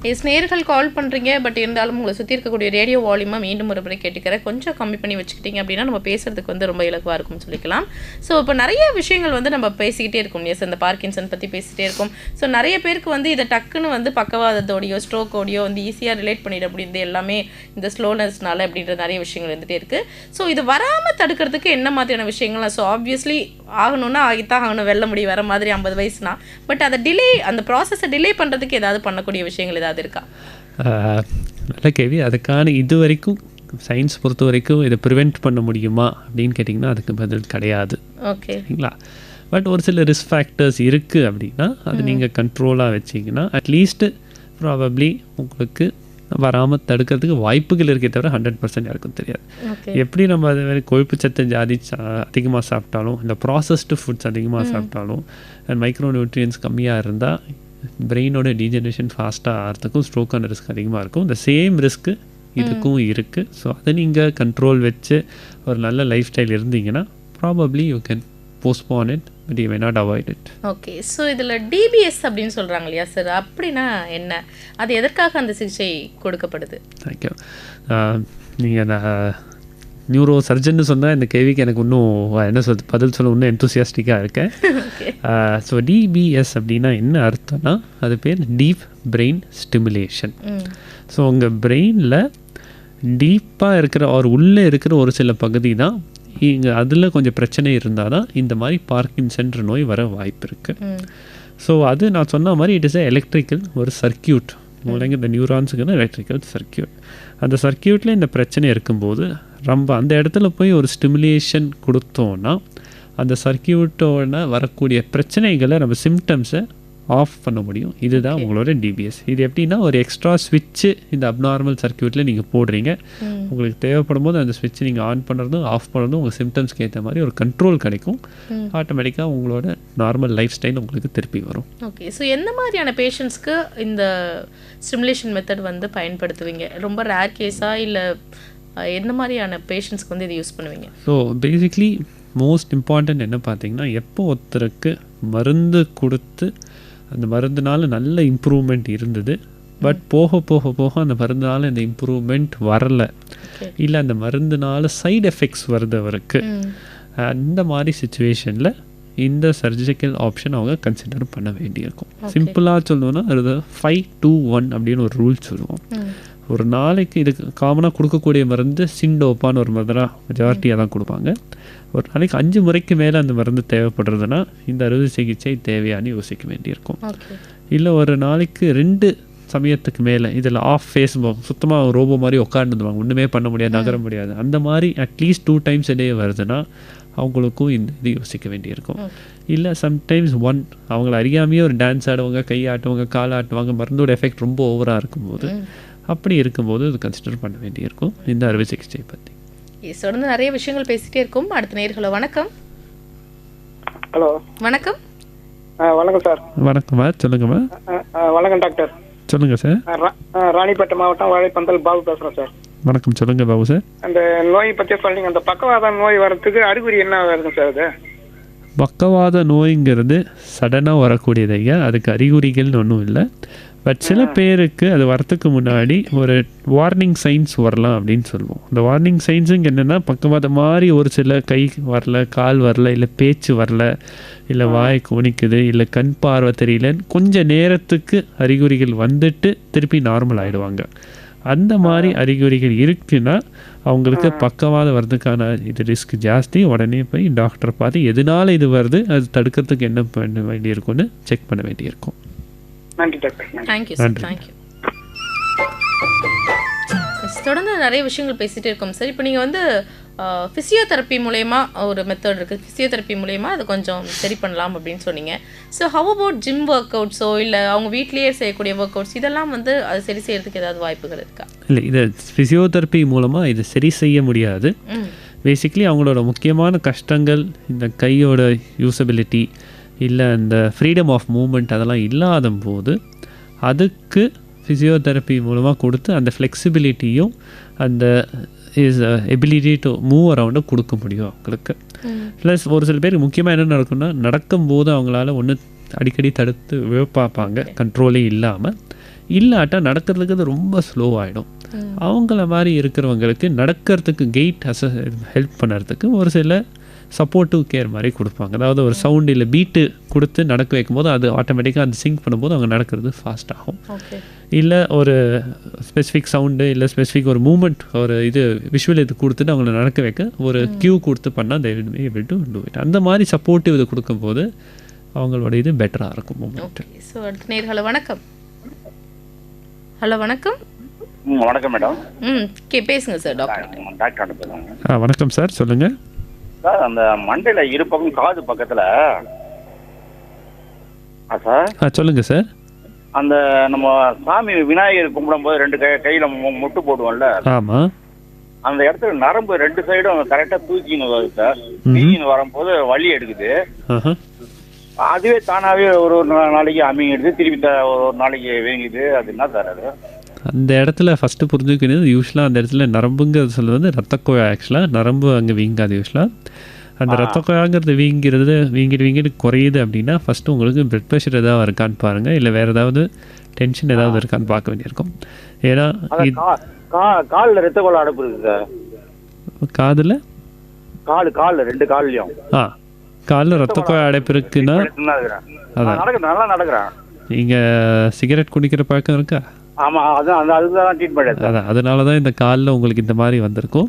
எஸ், நேயர்கள் கால் பண்ணுறீங்க. பட் இருந்தாலும் உங்களை சுற்றி இருக்கக்கூடிய ரேடியோ வால்யூமாக மீண்டும் ஒரு முறை கேட்டுக்கிறேன். கொஞ்சம் கம்மி பண்ணி வச்சுக்கிட்டீங்க அப்படின்னா நம்ம பேசுறதுக்கு வந்து ரொம்ப இலகுவாக இருக்கும்னு சொல்லிக்கலாம். ஸோ இப்போ நிறைய விஷயங்கள் வந்து நம்ம பேசிக்கிட்டே இருக்கோம். எஸ், இந்த பார்க்கின்சன் பற்றி பேசிகிட்டே இருக்கோம். ஸோ நிறைய பேருக்கு வந்து இதை டக்குன்னு வந்து பக்கவாதத்தோடையோ ஸ்ட்ரோக்கோடையோ வந்து ஈஸியாக ரிலேட் பண்ணிட முடியுது. எல்லாமே இந்த ஸ்லோனஸ்னால அப்படின்ற நிறைய விஷயங்கள் இருந்துகிட்டே இருக்குது. ஸோ இது வராமல் தடுக்கிறதுக்கு என்ன மாதிரியான விஷயங்கள்லாம்? ஸோ ஆப்வியஸ்லி ஆகணும்னா ஆகித்தான் ஆகணும், வெல்ல முடியும் வர மாதிரி 50 வயசுனா. பட் அதை டிலே, அந்த ப்ராசஸை டிலே பண்ணுறதுக்கு ஏதாவது பண்ணக்கூடிய விஷயங்கள் ஏதாவது இருக்கா? நல்ல கேள்வி. அதுக்கான இது வரைக்கும் சயின்ஸ் பொறுத்த வரைக்கும் இதை ப்ரிவெண்ட் பண்ண முடியுமா அப்படின்னு கேட்டிங்கன்னா அதுக்கு பதில் கிடையாது. ஓகே, சரிங்களா? பட் ஒரு சில ரிஸ்க் ஃபேக்டர்ஸ் இருக்குது அப்படின்னா அது நீங்கள் கண்ட்ரோலாக வச்சிங்கன்னா அட்லீஸ்ட்டு ப்ராபப்ளி உங்களுக்கு வராமல் தடுக்கிறதுக்கு வாய்ப்புகள் இருக்கே தவிர 100% யாருக்கும் தெரியாது. எப்படி நம்ம அது மாதிரி கொழுப்பு சத்து அதிகமாக சாப்பிட்டாலும், இந்த ப்ராசஸ்டு ஃபுட்ஸ் அதிகமாக சாப்பிட்டாலும், அண்ட் மைக்ரோ நியூட்ரியன்ஸ் கம்மியாக இருந்தால் பிரெயினோட டீஜெனரேஷன் ஃபாஸ்ட்டாக ஆகிறதுக்கும் ஸ்ட்ரோக்கான ரிஸ்க் அதிகமாக இருக்கும். இந்த சேம் ரிஸ்க்கு இதுக்கும் இருக்குது. ஸோ அதை நீங்கள் கண்ட்ரோல் வச்சு ஒரு நல்ல லைஃப் ஸ்டைல் இருந்தீங்கன்னா probably you can postpone it, but you may not avoid it. Okay. So இதில் டிபிஎஸ் அப்படின்னு சொல்கிறாங்க இல்லையா சார், அப்படின்னா என்ன? அது எதற்காக அந்த சிகிச்சை கொடுக்கப்படுது? தேங்க்யூ. நீங்கள் நியூரோ சர்ஜன்னு சொன்னால் இந்த கேள்விக்கு எனக்கு இன்னும் என்ன பதில் சொல்ல இன்னும் எந்தூசியாஸ்டிக்காக இருக்கேன். ஸோ டிபிஎஸ் அப்படின்னா என்ன அர்த்தம்னா அது பேர் டீப் பிரெயின் ஸ்டிமுலேஷன். ஸோ உங்கள் பிரெயினில் டீப்பாக இருக்கிற உள்ளே இருக்கிற ஒரு சில பகுதி தான் இங்கே அதில் கொஞ்சம் பிரச்சனை இருந்தால் தான் இந்த மாதிரி பார்க்கின்சன்ற நோய் வர வாய்ப்பு இருக்குது. ஸோ அது நான் சொன்ன மாதிரி இட் இஸ் எலக்ட்ரிக்கல் ஒரு சர்க்கியூட், மூலங்க இந்த நியூரான்ஸுக்குன்னு எலக்ட்ரிக்கல் சர்க்கியூட். அந்த சர்க்கியூட்டில் இந்த பிரச்சனை இருக்கும்போது ரொம்ப அந்த இடத்துல போய் ஒரு ஸ்டிமுலேஷன் கொடுத்தோன்னா அந்த சர்க்கியூட்டோட வரக்கூடிய பிரச்சனைகளை நம்ம சிம்டம்ஸை ஆஃப் பண்ண முடியும். இதுதான் உங்களோட டிபிஎஸ். இது எப்படின்னா ஒரு எக்ஸ்ட்ரா ஸ்விட்ச்சு இந்த அப்நார்மல் சர்க்கியூட்டில் நீங்கள் போடுறீங்க. உங்களுக்கு தேவைப்படும் போது அந்த ஸ்விட்ச் நீங்கள் ஆன் பண்ணுறதும் ஆஃப் பண்ணுறதும் உங்கள் சிம்டம்ஸ்க்கு ஏற்ற மாதிரி ஒரு கண்ட்ரோல் கிடைக்கும். ஆட்டோமேட்டிக்காக உங்களோட நார்மல் லைஃப் ஸ்டைல் உங்களுக்கு திருப்பி வரும். ஓகே. ஸோ எந்த மாதிரியான பேஷண்ட்ஸ்க்கு இந்த ஸ்டிமுலேஷன் மெத்தட் வந்து பயன்படுத்துவீங்க? ரொம்ப ரேர் கேஸாக இல்லை எந்த மாதிரியான பேஷண்ட்ஸ்க்கு வந்து இதை யூஸ் பண்ணுவீங்க? ஸோ பேசிக்லி மோஸ்ட் இம்பார்ட்டன்ட் என்ன பார்த்தீங்கன்னா, எப்போ ஒருத்தருக்கு மருந்து கொடுத்து அந்த மருந்துனால நல்ல இம்ப்ரூவ்மெண்ட் இருந்தது, பட் போக போக போக அந்த மருந்துனால இந்த இம்ப்ரூவ்மெண்ட் வரலை, இல்லை அந்த மருந்துனால சைடு எஃபெக்ட்ஸ் வருது அவருக்கு, அந்த மாதிரி சுச்சுவேஷனில் இந்த சர்ஜிக்கல் ஆப்ஷன் அவங்க கன்சிடர் பண்ண வேண்டியிருக்கும். சிம்பிளாக சொல்லணும்னா அது 5-2-1 அப்படின்னு ஒரு ரூல் சொல்லுவோம். ஒரு நாளைக்கு இதுக்கு காமனாக கொடுக்கக்கூடிய மருந்து சிண்டோப்பான்னு ஒரு மருந்தாக மெஜாரிட்டியாக தான் கொடுப்பாங்க. ஒரு நாளைக்கு 5 முறைக்கு மேலே அந்த மருந்து தேவைப்படுறதுன்னா இந்த அறுவை சிகிச்சை தேவையானு யோசிக்க வேண்டியிருக்கும். இல்லை ஒரு நாளைக்கு 2 சமயத்துக்கு மேலே இதில் ஆஃப் ஃபேஸ் சுத்தமாக ரோபோ மாதிரி உட்காந்துருவாங்க, ஒன்றுமே பண்ண முடியாது, நகர முடியாது, அந்த மாதிரி அட்லீஸ்ட் 2 times a day வருதுன்னா அவங்களுக்கும் இந்த இது யோசிக்க வேண்டியிருக்கும். இல்லை சம்டைம்ஸ் அவங்கள அறியாமையே ஒரு டான்ஸ் ஆடுவாங்க, கை ஆட்டுவாங்க, கால் ஆட்டுவாங்க, மருந்தோட எஃபெக்ட் ரொம்ப ஓவராக இருக்கும்போது, அப்படி இருக்கும்போது இது கன்சிடர் பண்ண வேண்டியிருக்கும் இந்த அறுவை சிகிச்சை பற்றி. தொடர்ந்து நிறைய விஷயங்கள் பேசிட்டே இருக்கும். அடுத்த நேயர்களோ வணக்கம். ஹலோ வணக்கம். வணக்கம் சார். வணக்கம்மா, சொல்லுங்கம்மா. வணக்கம் டாக்டர். சொல்லுங்கள் சார். ராணிப்பேட்டை மாவட்டம் வாழைப்பந்தல் பாபு பேசுகிறேன் சார். வணக்கம், சொல்லுங்கள் பாபு சார். அந்த நோய் பற்றி சொல்லிங்க, அந்த பக்கவாத நோய் வர்றதுக்கு அறிகுறி என்ன வருது சார்? அது பக்கவாத நோய்ங்கிறது சடனாக வரக்கூடியதைங்க, அதுக்கு அறிகுறிகள்னு ஒன்றும் இல்லை. பட் சில பேருக்கு அது வரத்துக்கு முன்னாடி ஒரு வார்னிங் சைன்ஸ் வரலாம் அப்படின்னு சொல்லுவோம். இந்த வார்னிங் சைன்ஸுங்க என்னென்னா, பக்கவாத மாதிரி ஒரு சில கை வரல, கால் வரல, இல்லை பேச்சு வரல, இல்லை வாய் கோணிக்குது, இல்லை கண் பார்வை தெரியலன்னு கொஞ்சம் நேரத்துக்கு அறிகுறிகள் வந்துட்டு திருப்பி நார்மல் ஆகிடுவாங்க. அந்த மாதிரி அறிகுறிகள் இருக்குன்னா அவங்களுக்கு பக்கவாத வர்றதுக்கான இது ரிஸ்க் ஜாஸ்தி. உடனே போய் டாக்டரை பார்த்து எதனால இது வருது, அது தடுக்கிறதுக்கு என்ன பண்ண வேண்டியிருக்கும்னு செக் பண்ண வேண்டியிருக்கும். நன்றி டாக்டர். Thank you sir. தேங்க்யூ. தொடர்ந்து நிறைய விஷயங்கள் பேசிகிட்டே இருக்கோம் சார். இப்போ நீங்கள் வந்து ஃபிசியோதெரப்பி மூலயமா ஒரு மெத்தட் இருக்குது, ஃபிசியோதெரப்பி மூலயமா அதை கொஞ்சம் சரி பண்ணலாம் அப்படின்னு சொன்னீங்க. So how about gym work out so இல்லை அவங்க வீட்லேயே செய்யக்கூடிய ஒர்க் அவுட்ஸ் இதெல்லாம் வந்து அது சரி செய்யறதுக்கு ஏதாவது வாய்ப்புகள் இருக்கா? இல்லை, இதை ஃபிசியோதெரப்பி மூலமாக இது சரி செய்ய முடியாது. பேசிக்லி அவங்களோட முக்கியமான கஷ்டங்கள் இந்த கையோட யூசபிலிட்டி இல்லை அந்த ஃப்ரீடம் ஆஃப் மூமெண்ட் அதெல்லாம் இல்லாத போது அதுக்கு ஃபிசியோதெரப்பி மூலமாக கொடுத்து அந்த ஃப்ளெக்சிபிலிட்டியும் அந்த இஸ் எபிலிட்டி டு மூவ் அரவுண்டை கொடுக்க முடியும் அவங்களுக்கு. ப்ளஸ் ஒரு சில பேருக்கு முக்கியமாக என்ன நடக்கும்னா, நடக்கும்போது அவங்களால ஒன்று அடிக்கடி தடுத்து பார்ப்பாங்க கண்ட்ரோலே இல்லாமல், இல்லாட்டா நடக்கிறதுக்கு அது ரொம்ப ஸ்லோவாகிடும். அவங்கள மாதிரி இருக்கிறவங்களுக்கு நடக்கிறதுக்கு கெயிட் ஹெல்ப் பண்ணுறதுக்கு ஒரு சில சப்போர்ட்டிவ் கேர் மாதிரி கொடுப்பாங்க. அதாவது ஒரு சவுண்டு இல்லை பீட்டு கொடுத்து நடக்க வைக்கும்போது அது ஆட்டோமேட்டிக்காக அந்த சிங்க் பண்ணும்போது அவங்க நடக்கிறது ஃபாஸ்ட் ஆகும். இல்லை ஒரு ஸ்பெசிஃபிக் சவுண்டு இல்லை ஸ்பெசிஃபிக் ஒரு மூமெண்ட் ஒரு இது விஷுவல் இது கொடுத்துட்டு அவங்கள நடக்க வைக்க ஒரு கியூ கொடுத்து பண்ணால் they will be able to do it. அந்த மாதிரி சப்போர்ட்டிவ் இது கொடுக்கும்போது அவங்களோட இது பெட்டராக இருக்கும் மூமெண்ட். ஸோ அடுத்த நேயர்களோ வணக்கம். ஹலோ வணக்கம். வணக்கம் மேடம். பேசுங்க சார். டாக்டர் பேசுங்க. வணக்கம் சார், சொல்லுங்கள் சார். அந்த மண்டையில இரு பக்கம் காது பக்கத்துல சார் சொல்லுங்கள் சார். அந்த நம்ம சாமி விநாயகர் கும்பிடும் போது 2 கையில முட்டு போடுவோம்ல, ஆமாம், அந்த இடத்துல நரம்பு 2 சைடும் கரெக்டா தூக்கின்னு வருது சார். தூக்கின்னு வரும்போது வலி எடுக்குது, அதுவே தானாவே ஒரு நாளைக்கு அமிங்கிடுது, திருப்பி ஒரு நாளைக்கு வீங்குது. அது என்ன சார் அது? அந்த இடத்துல ஃபஸ்ட்டு புரிஞ்சுக்கணும், யூஸ்வலாக அந்த இடத்துல நரம்புங்கிறது சொல்லுவது வந்து ரத்தக்கோயா. ஆக்சுவலாக நரம்பு அங்கே வீங்காது. யூஸ்வலாக அந்த ரத்தக்கோயாங்கிறது வீங்கிட்டு குறையுது அப்படின்னா ஃபஸ்ட்டு உங்களுக்கு பிளட் ப்ரெஷர் ஏதாவது இருக்கான்னு பாருங்கள், இல்லை வேறு ஏதாவது டென்ஷன் ஏதாவது இருக்கான்னு பார்க்க வேண்டியிருக்கும். ஏன்னா காலில் ரத்த கோள அடைப்பு இருக்குது சார். காதில் காலில் 2 கால்லையும் காலில் ரத்தக்கோயா அடைப்பு இருக்குன்னா அதான் நல்லா நடக்கிறேன். நீங்கள் சிகரெட் குடிக்கிற பழக்கம் இருக்கா? ஆமாம், அதுதான் ட்ரீட்மெண்ட் சார். அதான் அதனால தான் இந்த காலில் உங்களுக்கு இந்த மாதிரி வந்திருக்கும்.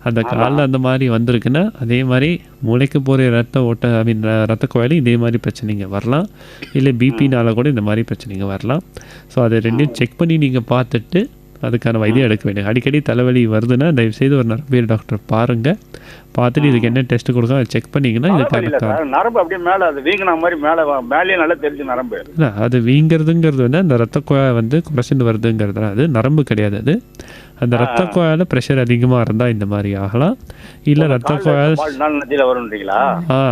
அந்த காலில் அந்த மாதிரி வந்திருக்குன்னா அதே மாதிரி மூளைக்கு போகிற ரத்த ஓட்ட ரத்த குழாயிலும் இதே மாதிரி பிரச்சனைங்க வரலாம். இல்லை பிபினால கூட இந்த மாதிரி பிரச்சனைங்க வரலாம். ஸோ அதை ரெண்டையும் செக் பண்ணி நீங்கள் பார்த்துட்டு அதுக்கான வைத்தியம் எடுக்க வேண்டிய. அடிக்கடி தலைவலி வருதுன்னா தயவுசெய்து ஒரு நரம்பியல் டாக்டர் பாருங்கள். பார்த்துட்டு இதுக்கு என்ன டெஸ்ட் கொடுக்க அதை செக் பண்ணிங்கன்னா இதுக்கான நரம்பு அப்படியே மேலே அது வீங்கின மாதிரி மேலேயே நல்லா தெரிஞ்சு நரம்பு. இல்லை, அது வீங்கிறதுங்கிறது வந்து அந்த ரத்த குழாய் வந்து குறைச்சிட்டு வருதுங்கிறது அது நரம்பு கிடையாது. அது அந்த ரத்த குழாயில் ப்ரெஷர் அதிகமாக இருந்தால் இந்த மாதிரி ஆகலாம். இல்லை ரத்த குழாய் வரும்ன்றீங்களா?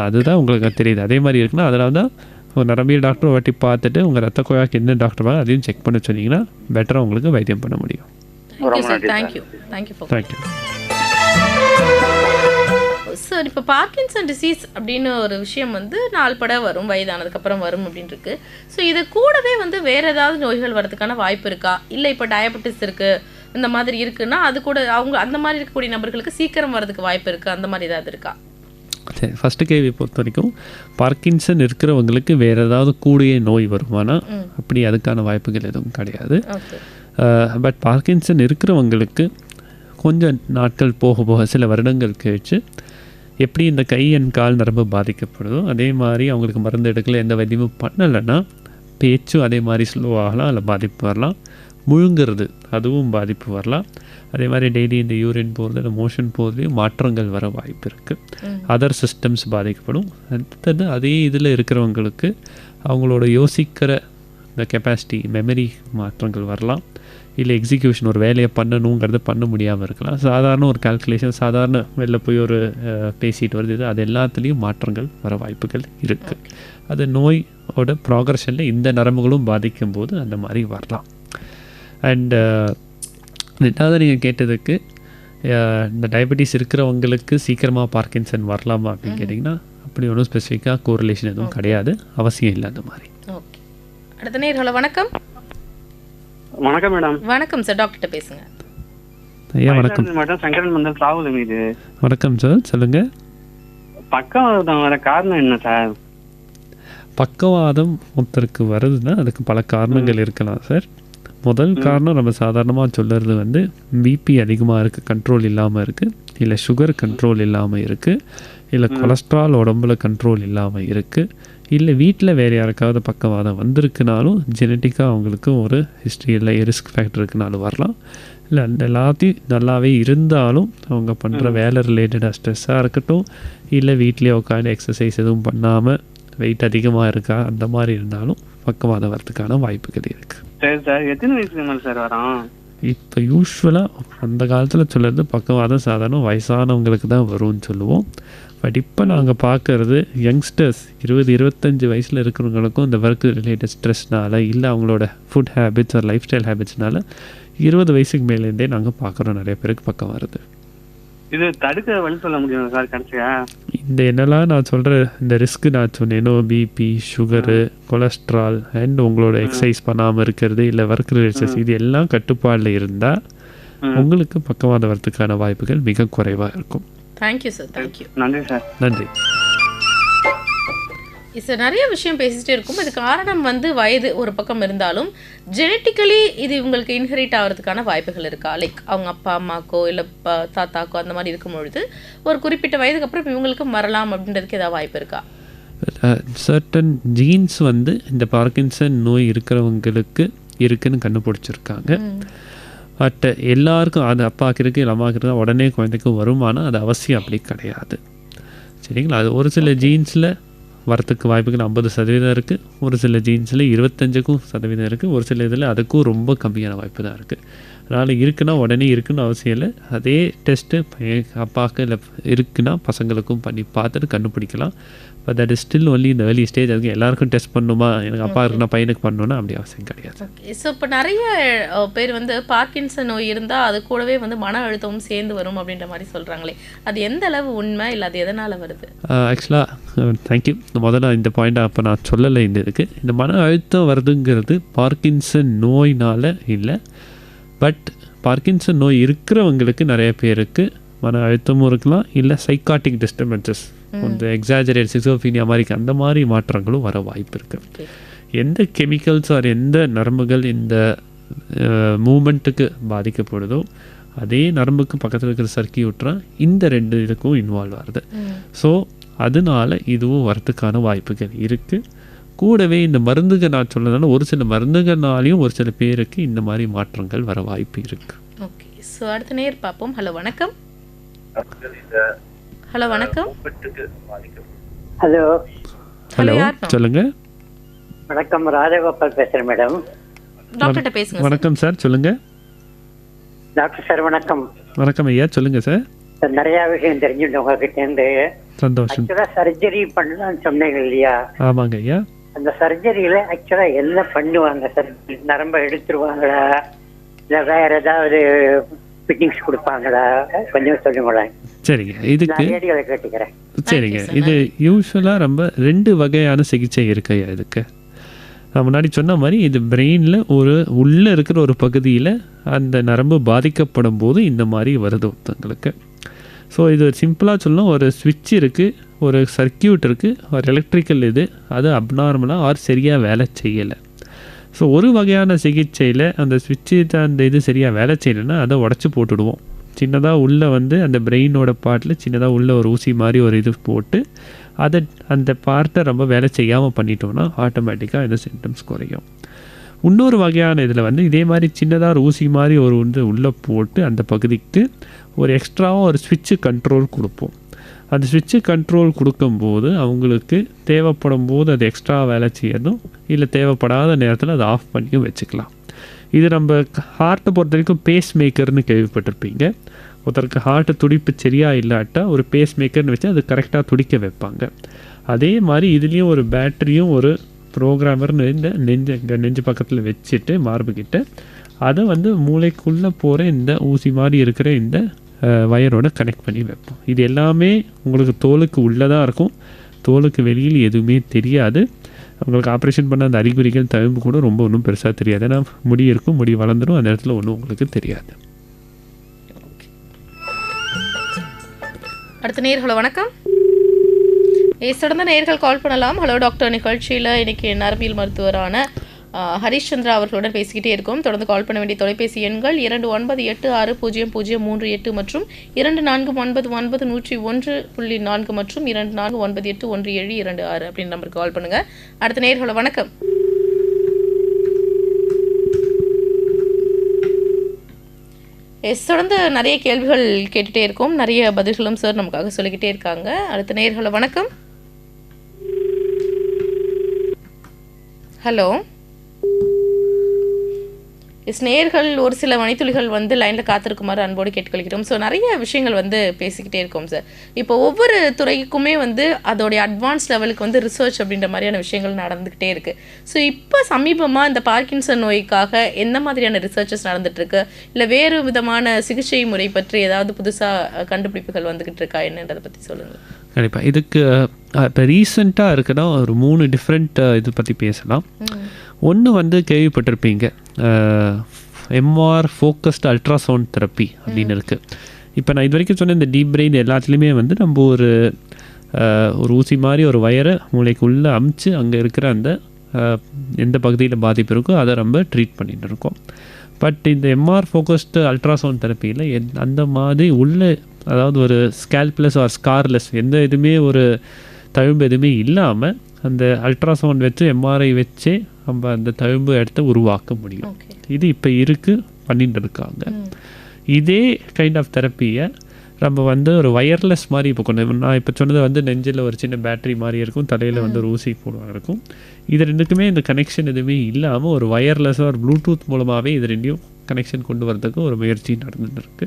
அதுதான் உங்களுக்கு தெரியுது அதே மாதிரி இருக்குன்னா அதனால தான் ஒரு நரம்பியல் டாக்டர் வாட்டி பார்த்துட்டு உங்கள் ரத்த குழாய்க்கு என்ன டாக்டர் வாங்க அதையும் செக் பண்ண சொன்னீங்கன்னா பெட்டராக உங்களுக்கு வைத்தியம் பண்ண முடியும். Thank you for thank you sir. இப்போ பார்க்கின்சன் டிசீஸ் அப்படின்னு ஒரு விஷயம் வந்து நாள்பட வரும், வயதானதுக்கப்புறம் வரும் அப்படின்னு இருக்கு. ஸோ இது கூடவே வந்து வேறு ஏதாவது நோய்கள் வரதுக்கான வாய்ப்பு இருக்கா? இல்லை இப்போ டயபெட்டிஸ் இருக்குது இந்த மாதிரி இருக்குன்னா அது கூட அவங்க அந்த மாதிரி இருக்கக்கூடிய நபர்களுக்கு சீக்கிரம் வரதுக்கு வாய்ப்பு இருக்குது, அந்த மாதிரி ஏதாவது இருக்கா? சரி, ஃபஸ்ட்டு கேள்வி பொறுத்த வரைக்கும் பார்க்கின்சன் இருக்கிறவங்களுக்கு வேறு ஏதாவது கூடிய நோய் வருமானா அப்படி அதுக்கான வாய்ப்புகள் எதுவும் கிடையாது. பட் பார்க்கின்சன் இருக்கிறவங்களுக்கு கொஞ்சம் நாட்கள் போக போக சில வருடங்கள் கழிச்சு எப்படி இந்த கை அண்ட் கால் நரம்பு பாதிக்கப்படுதோ அதே மாதிரி அவங்களுக்கு மருந்து எடுக்கல எந்த வைத்தியமும் பண்ணலைன்னா பேச்சும் அதே மாதிரி ஸ்லோ ஆகலாம், அதில் பாதிப்பு வரலாம். முழுங்கிறது அதுவும் பாதிப்பு வரலாம். அதே மாதிரி டெய்லி இந்த யூரின் போகிறது இல்லை மோஷன் போகிறதுலையும் மாற்றங்கள் வர வாய்ப்பு இருக்குது. அதர் சிஸ்டம்ஸ் பாதிக்கப்படும். அடுத்தது அதே இதில் இருக்கிறவங்களுக்கு அவங்களோட யோசிக்கிற இந்த கெப்பாசிட்டி மெமரி மாற்றங்கள் வரலாம். இல்லை எக்ஸிக்யூஷன் ஒரு வேலையை பண்ணணுங்கிறது பண்ண முடியாமல் இருக்கலாம். சாதாரண ஒரு கால்குலேஷன் சாதாரண வெளில போய் ஒரு பேசிட்டு வருது அது எல்லாத்துலேயும் மாற்றங்கள் வர வாய்ப்புகள் இருக்குது. அது நோயோட ப்ராக்ரஷனில் இந்த நரம்புகளும் பாதிக்கும் போது அந்த மாதிரி வரலாம். அண்டு ரெண்டாவது நீங்கள் கேட்டதுக்கு இந்த டயபெட்டிஸ் இருக்கிறவங்களுக்கு சீக்கிரமாக பார்க்கின்சன் வரலாமா அப்படின்னு கேட்டிங்கன்னா அப்படி ஒன்றும் ஸ்பெசிஃபிக்காக கோரிலேஷன் எதுவும் கிடையாது, அவசியம் இல்லை அந்த மாதிரி. ஓகே, அடுத்த நேர்களை வணக்கம். வணக்கம் மேடம். வணக்கம் சார், டாக்டர்கிட்ட பேசுங்க. ஐயா வணக்கம். மேடம் சங்கரன் வந்து ராகுல் மீது. வணக்கம் சார், சொல்லுங்கள். பக்கவாதம் வர காரணம் என்ன சார்? பக்கவாதம் ஒருத்தருக்கு வருதுன்னா அதுக்கு பல காரணங்கள் இருக்கலாம் சார். முதல் காரணம் நம்ம சாதாரணமாக சொல்கிறது வந்து பிபி அதிகமாக இருக்குது, கண்ட்ரோல் இல்லாமல் இருக்குது, இல்லை சுகர் கண்ட்ரோல் இல்லாமல் இருக்குது, இல்லை கொலஸ்ட்ரால் உடம்புல கண்ட்ரோல் இல்லாமல் இருக்குது, இல்லை வீட்டில் வேறு யாருக்காவது பக்கவாதம் வந்திருக்குனாலும் ஜெனட்டிக்காக அவங்களுக்கு ஒரு ஹிஸ்ட்ரி இல்லை ரிஸ்க் ஃபேக்டர் இருக்குனாலும் வரலாம். இல்லை அந்த எல்லாத்தையும் நல்லாவே இருந்தாலும் அவங்க பண்ணுற வேலை ரிலேட்டடாக ஸ்ட்ரெஸ்ஸாக இருக்கட்டும், இல்லை வீட்லேயே உட்காந்து எக்ஸசைஸ் எதுவும் பண்ணாமல் வெயிட் அதிகமாக இருக்கா அந்த மாதிரி இருந்தாலும் பக்கவாதம் வரதுக்கான வாய்ப்புகள் இருக்குது. சரி சார், எத்தனை வயசுக்கு மேலே சார் வரோம்? இப்போ யூஸ்வலாக அந்த காலத்தில் சொல்கிறது பக்கவாதம் சாதாரண வயசானவங்களுக்கு தான் வரும்னு சொல்லுவோம். பட் இப்போ நாங்கள் பார்க்குறது யங்ஸ்டர்ஸ் 20-25 வயசில் இருக்கிறவங்களுக்கும் இந்த ஒர்க் ரிலேட்டட் ஸ்ட்ரெஸ்னால் இல்லை அவங்களோட ஃபுட் ஹேபிட்ஸ் ஒரு லைஃப் ஸ்டைல் ஹேபிட்ஸ்னால 20 வயசுக்கு மேலேருந்தே நாங்கள் பார்க்குறோம் நிறைய பேருக்கு பக்கம் வருது. இது தடுக்க வழி சொல்ல முடியும் சார் கடைசியா? இந்த என்னெல்லாம் நான் சொல்கிற இந்த ரிஸ்க்கு நான் சொன்னேனோ பிபி, சுகரு, கொலஸ்ட்ரால் அண்ட் உங்களோட எக்ஸசைஸ் பண்ணாமல் இருக்கிறது இல்லை ஒர்க் ரிலேட்டட் இது எல்லாம் கட்டுப்பாடில் இருந்தால் உங்களுக்கு பக்கவாதம் வரதுக்கான வாய்ப்புகள் மிக குறைவாக இருக்கும். Thank you sir. தேங்க்யூ. நன்றி சார். நன்றி சார். நிறைய விஷயம் பேசிகிட்டே இருக்கும். இது காரணம் வந்து வயது ஒரு பக்கம் இருந்தாலும் ஜெனட்டிக்கலி இது இவங்களுக்கு இன்ஹெரிட் ஆகிறதுக்கான வாய்ப்புகள் இருக்கா? லைக் அவங்க அப்பா அம்மாக்கோ இல்லை தாத்தாக்கோ அந்த மாதிரி இருக்கும் பொழுது ஒரு குறிப்பிட்ட வயதுக்கு அப்புறம் இவங்களுக்கு மறலாம் அப்படின்றதுக்கு ஏதாவது வாய்ப்பு இருக்கா? சர்டன் ஜீன்ஸ் வந்து இந்த பார்க்கின்சன் நோய் இருக்கிறவங்களுக்கு இருக்குன்னு கண்டுபிடிச்சிருக்காங்க. பட் எல்லாருக்கும் அது அப்பாவுக்கு இருக்குது இல்லை அம்மாவுக்கு இருக்குது உடனே குழந்தைக்கும் வருமானம் அது அவசியம் அப்படி கிடையாது. சரிங்களா? அது ஒரு சில ஜீன்ஸில் வரத்துக்கு வாய்ப்புகள் 50% இருக்குது, ஒரு சில ஜீன்ஸில் 25% இருக்குது, ஒரு சில இதில் அதுக்கும் ரொம்ப கம்மியான வாய்ப்பு தான் இருக்குது. அதனால் இருக்குன்னா உடனே இருக்குன்னு அவசியம் இல்லை. அதே டெஸ்ட்டு அப்பாவுக்கு இல்லை இருக்குன்னா பசங்களுக்கும் பண்ணி பார்த்துட்டு கண்டுபிடிக்கலாம். But that is still only இந்த ஏர்லி ஸ்டேஜ். அதுக்கு எல்லாருக்கும் டெஸ்ட் பண்ணணுமா, எனக்கு அப்பா இருக்குன்னா பையனுக்கு பண்ணணுன்னா அப்படி அவசியம் கிடையாது. ஓகே. ஸோ இப்போ நிறைய பேர் வந்து பார்க்கின்சன் நோய் இருந்தால் அது கூடவே வந்து மன அழுத்தமும் சேர்ந்து வரும் அப்படின்ற மாதிரி சொல்கிறாங்களே, அது எந்த அளவு உண்மை, இல்லை அது எதனால் வருது? ஆக்சுவலாக தேங்க்யூ. முதல்ல இந்த பாயிண்ட்டை அப்போ நான் சொல்லலை. இந்த மன அழுத்தம் வருதுங்கிறது பார்க்கின்சன் நோயினால் இல்லை. பட் பார்க்கின்சன் நோய் இருக்கிறவங்களுக்கு நிறைய பேருக்கு மன அழுத்தமும் இருக்கலாம், இல்லை சைக்காட்டிக் டிஸ்டர்பன்சஸ் கொஞ்சம் எக்ஸாஜரேட் சிசோஃபீனியா மாதிரி அந்த மாதிரி மாற்றங்களும் வர வாய்ப்பு இருக்குது. எந்த கெமிக்கல்ஸ் ஆர் எந்த நரம்புகள் இந்த மூமெண்ட்டுக்கு பாதிக்கப்படுதோ அதே நரம்புக்கு பக்கத்தில் இருக்கிற சர்க்கியூட்ரா இந்த 2 இதுக்கும் இன்வால்வ் ஆகுது. ஸோ அதனால இதுவும் வரத்துக்கான வாய்ப்புகள் இருக்குது. கூடவே இந்த மருந்துகள் நான் சொன்னதால ஒரு சில மருந்துகள்னாலையும் ஒரு சில பேருக்கு இந்த மாதிரி மாற்றங்கள் வர வாய்ப்பு இருக்குது. ஓகே, ஸோ அடுத்த நேர் பார்ப்போம். ஹலோ வணக்கம். ஹலோ வணக்கம். ஹலோ ஹலோ யார் சொல்லுங்கள். வணக்கம், ராஜகோபால் பேசுறேன் மேடம். டாக்டர்கிட்ட பேசுங்க சார். வணக்கம் சார், சொல்லுங்கள். டாக்டர் சார் வணக்கம். வணக்கம் ஐயா, சொல்லுங்கள் சார். சார் நிறைய விஷயம் தெரிஞ்சுட்டு உங்ககிட்ட இருந்து. சந்தோஷம். ஆக்சுவலா சர்ஜரி பண்ணலாம்னு சொன்னீங்க இல்லையா? ஆமாங்க ஐயா. அந்த சர்ஜரியில ஆக்சுவலா என்ன பண்ணுவாங்க சார்? நரம்ப எடுத்துருவாங்களா இல்ல வேற ஏதாவது ஃபிட்டிங்ஸ் கொடுப்பாங்களா? கொஞ்சம் சொல்லுங்களேன். சரிங்க, இதுக்கு நான் ரேடியோல கேட்டுக்கிறேன். சரிங்க, இது யூஸ்வலாக ரொம்ப 2 வகையான சிகிச்சை இருக்கு ஐயா இதுக்கு. நான் முன்னாடி சொன்ன மாதிரி இது பிரெயினில் உள்ளே இருக்கிற ஒரு பகுதியில் அந்த நரம்பு பாதிக்கப்படும் போது இந்த மாதிரி வருது ஒருத்தங்களுக்கு. ஸோ இது சிம்பிளாக சொல்லணும், ஒரு ஸ்விட்ச் இருக்குது, ஒரு சர்க்கியூட் இருக்குது, ஒரு எலக்ட்ரிக்கல் அது அப்நார்மலாக சரியாக வேலை செய்யலை. ஸோ ஒரு வகையான சிகிச்சையில் அந்த ஸ்விட்சு அந்த சரியாக வேலை செய்யலைன்னா அதை உடச்சி போட்டுடுவோம். சின்னதாக உள்ளே அந்த பிரெயினோட பார்ட்டில் சின்னதாக உள்ளே ஒரு ஊசி மாதிரி ஒரு போட்டு அதை அந்த பார்ட்டை ரொம்ப வேலை செய்யாமல் பண்ணிட்டோம்னா ஆட்டோமேட்டிக்காக இந்த சிம்டம்ஸ் குறையும். இன்னொரு வகையான இதில் இதே மாதிரி சின்னதாக ஒரு ஊசி மாதிரி ஒரு உள்ளே போட்டு அந்த பகுதிக்கு ஒரு எக்ஸ்ட்ராவாக ஒரு ஸ்விட்சு கண்ட்ரோல் கொடுப்போம். அந்த ஸ்விட்சு கண்ட்ரோல் கொடுக்கும்போது அவங்களுக்கு தேவைப்படும் போது அது எக்ஸ்ட்ரா வேலை செய்யணும், இல்லை தேவைப்படாத நேரத்தில் அதை ஆஃப் பண்ணியும் வச்சுக்கலாம். இது நம்ம ஹார்ட்டை பொறுத்த வரைக்கும் பேஸ் மேக்கர்னு கேள்விப்பட்டிருப்பீங்க. ஒருத்தருக்கு ஹார்ட்டு துடிப்பு சரியாக இல்லாட்டா ஒரு பேஸ் மேக்கர்னு வச்சு அது கரெக்டாக துடிக்க வைப்பாங்க. அதே மாதிரி இதுலேயும் ஒரு பேட்டரியும் ஒரு ப்ரோக்ராமர்னு இந்த நெஞ்சு பக்கத்தில் வச்சுட்டு மார்புக்கிட்ட அதை மூளைக்குள்ளே போகிற இந்த ஊசி மாதிரி இருக்கிற இந்த வயரோட கனெக்ட் பண்ணி வைப்போம். இது எல்லாமே உங்களுக்கு தோலுக்கு உள்ளே தான் இருக்கும், தோலுக்கு வெளியில் எதுவுமே தெரியாது. உங்களுக்கு ஆப்ரேஷன் பண்ண அந்த அறிகுறிகள் தழும்பு கூட ரொம்ப ஒன்றும் பெருசாக தெரியாது. ஏன்னா முடி இருக்கும், முடி வளர்ந்துடும், அந்த இடத்துல ஒன்றும் உங்களுக்கு தெரியாது. அடுத்த நேயர்களோ வணக்கம். தொடர்ந்து நேயர்கள் கால் பண்ணலாம். ஹலோ டாக்டர் நிகழ்ச்சியில் இன்னைக்கு நரம்பியல் மருத்துவரான ஹரிஷ் சந்திரா அவர்களுடன் பேசிக்கிட்டே இருக்கோம். தொடர்ந்து கால் பண்ண வேண்டிய தொலைபேசி எண்கள் 29860038 மற்றும் 24999101.4 மற்றும் 24981726 அப்படின்னு நம்பருக்கு கால் பண்ணுங்க. அடுத்த நேயர்களோ வணக்கம். தொடர்ந்து நிறைய கேள்விகள் கேட்டுகிட்டே இருக்கோம், நிறைய பதில்களும் சார் நமக்காக சொல்லிக்கிட்டே இருக்காங்க. அடுத்த நேயர்களோ வணக்கம். ஹலோ நேயர்கள் ஒரு சில மணித்துளிகள் லைனில் காத்திருக்குமாறு அன்போடு கேட்டுக்கொள்கிறோம். ஸோ நிறைய விஷயங்கள் பேசிக்கிட்டே இருக்கோம் சார். இப்போ ஒவ்வொரு துறைக்குமே அதோடைய அட்வான்ஸ் லெவலுக்கு ரிசர்ச் அப்படின்ற மாதிரியான விஷயங்கள் நடந்துக்கிட்டே இருக்குது. ஸோ இப்போ சமீபமாக இந்த பார்க்கின்சன் நோய்க்காக எந்த மாதிரியான ரிசர்ச்சஸ் நடந்துகிட்ருக்கு, இல்லை வேறு விதமான சிகிச்சை முறை பற்றி ஏதாவது புதுசாக கண்டுபிடிப்புகள் வந்துக்கிட்டு இருக்கா என்னன்றதை பற்றி சொல்லுங்கள். கண்டிப்பாக இதுக்கு இப்போ ரீசெண்டாக இருக்குன்னா ஒரு 3 டிஃப்ரெண்ட் இது பற்றி பேசலாம். ஒன்று கேள்விப்பட்டிருப்பீங்க, எம்ஆர் ஃபோக்கஸ்டு அல்ட்ராசவுண்ட் தெரப்பி அப்படின்னு இருக்குது. இப்போ நான் இது வரைக்கும் சொன்ன இந்த டீப் பிரெயின் எல்லாத்துலேயுமே நம்ம ஒரு ஊசி மாதிரி ஒரு வயரை மூளைக்குள்ளே அமுச்சு அங்கே இருக்கிற அந்த எந்த பகுதியில் பாதிப்பு இருக்கோ அதை நம்ம ட்ரீட் பண்ணிட்டு இருக்கோம். பட் இந்த எம்ஆர் ஃபோக்கஸ்டு அல்ட்ராசவுண்ட் தெரப்பியில் அந்த மாதிரி உள்ள அதாவது ஒரு ஸ்கேல்ப்லெஸ் ஆர் ஸ்கார்லெஸ் எந்த இதுவுமே ஒரு தழும்பு எதுவுமே இல்லாமல் அந்த அல்ட்ராசவுண்ட் வச்சு எம்ஆர்ஐ வச்சே நம்ம அந்த தழும்பு இடத்த உருவாக்க முடியும். இது இப்போ பண்ணிட்டு இருக்காங்க. இதே கைண்ட் ஆஃப் தெரப்பியை நம்ம ஒரு வயர்லெஸ் மாதிரி இப்போ கொண்டு நான் இப்போ சொன்னது நெஞ்சில் ஒரு சின்ன பேட்டரி மாதிரி இருக்கும், தலையில் ஒரு ஊசி போடுவாங்க இருக்கும். இது ரெண்டுக்குமே இந்த கனெக்ஷன் எதுவுமே இல்லாமல் ஒரு வயர்லெஸ்ஸாக ஒரு ப்ளூடூத் மூலமாகவே இது ரெண்டையும் கனெக்ஷன் கொண்டு வரதுக்கு ஒரு முயற்சி நடந்துட்டு இருக்கு.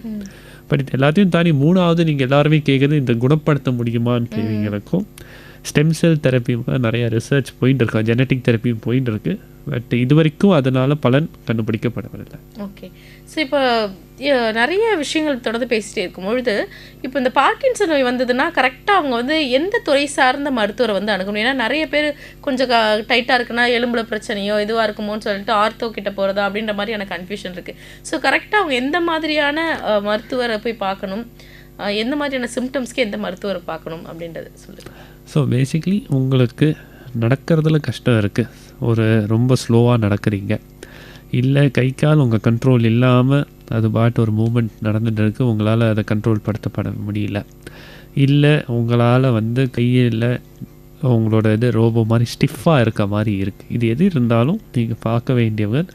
பட் இது எல்லாத்தையும் தாண்டி 3வது நீங்கள் எல்லாருமே கேட்குறது இந்த குணப்படுத்த முடியுமான்னு கேள்விங்களுக்கும் ஸ்டெம் செல் தெரப்பியும் நிறைய ரிசர்ச் போயின்னு இருக்கா, ஜெனட்டிக் தெரப்பியும் போயின்னு இருக்கு. பட் இது வரைக்கும் அதனால் பலன் கண்டுபிடிக்கப்படவில்லை. ஓகே, ஸோ இப்போ நிறைய விஷயங்கள் தொடர்ந்து பேசிகிட்டே இருக்கும்பொழுது இப்போ இந்த பார்க்கின்சன் நோய் வந்ததுன்னா கரெக்டாக அவங்க எந்த துறை சார்ந்த மருத்துவரை அணுகணும்? ஏன்னா நிறைய பேர் கொஞ்சம் டைட்டாக இருக்குன்னா எலும்புல பிரச்சனையோ இதுவாக இருக்குமோன்னு சொல்லிட்டு ஆர்த்தோ கிட்ட போகிறதா அப்படின்ற மாதிரியான கன்ஃபியூஷன் இருக்குது. ஸோ கரெக்டாக அவங்க எந்த மாதிரியான மருத்துவரை போய் பார்க்கணும், எந்த மாதிரியான சிம்டம்ஸ்க்கு எந்த மருத்துவரை பார்க்கணும் அப்படின்றத சொல்லுங்கள். ஸோ பேசிக்லி உங்களுக்கு நடக்கிறதுல கஷ்டம் இருக்குது, ரொம்ப ஸ்லோவாக நடக்கிறீங்க, இல்லை கை கால் உங்கள் கண்ட்ரோல் இல்லாமல் அது பாட்டு ஒரு மூமெண்ட் நடந்துட்டு இருக்கு, உங்களால் அதை கண்ட்ரோல் படுத்தப்பட முடியல, இல்லை உங்களால் வந்து கையில் உங்களோட இது ரோபோ மாதிரி ஸ்டிஃபாக இருக்க மாதிரி இருக்குது. இது எது இருந்தாலும் நீங்கள் பார்க்க வேண்டியவர்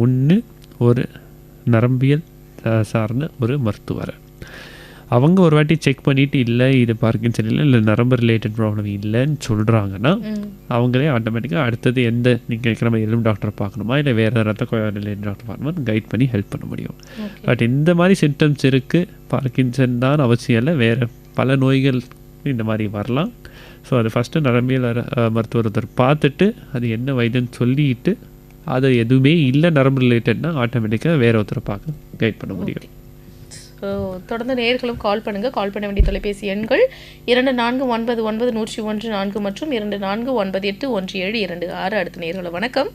ஒன்று ஒரு நரம்பியல் சார்ந்த ஒரு மருத்துவரை. அவங்க ஒரு வாட்டி செக் பண்ணிவிட்டு இல்லை இது பார்க்கின்சன் இல்லை நரம்பு ரிலேட்டட் ப்ராப்ளம் இல்லைன்னு சொல்கிறாங்கன்னா அவங்களே ஆட்டோமேட்டிக்காக அடுத்தது எந்த நீங்கள் இருக்கிற மாதிரி எலும்பு டாக்டரை பார்க்கணுமா இல்லை வேறு ரத்த குழாய் ரிலேட்டட் டாக்டர் பார்க்கணுமா கைட் பண்ணி ஹெல்ப் பண்ண முடியும். பட் இந்த மாதிரி சிம்டம்ஸ் இருக்குது, பார்க்கின்சன் தான் அவசியம் இல்லை, வேறு பல நோய்கள் இந்த மாதிரி வரலாம். ஸோ அது ஃபஸ்ட்டு நரம்பியல் மருத்துவர் பார்த்துட்டு அது என்ன வைத்தியம் சொல்லிட்டு அது எதுவுமே இல்லை நரம்பு ரிலேட்டட்னா ஆட்டோமேட்டிக்காக வேறு ஒருத்தரை பார்க்க கைட் பண்ண முடியும். ஸோ தொடர்ந்து நேயர்களும் கால் பண்ணுங்கள். கால் பண்ண வேண்டிய தொலைபேசி எண்கள் 2499-101-4 மற்றும் 2498-1726. அடுத்த நேயர்களை வணக்கம்.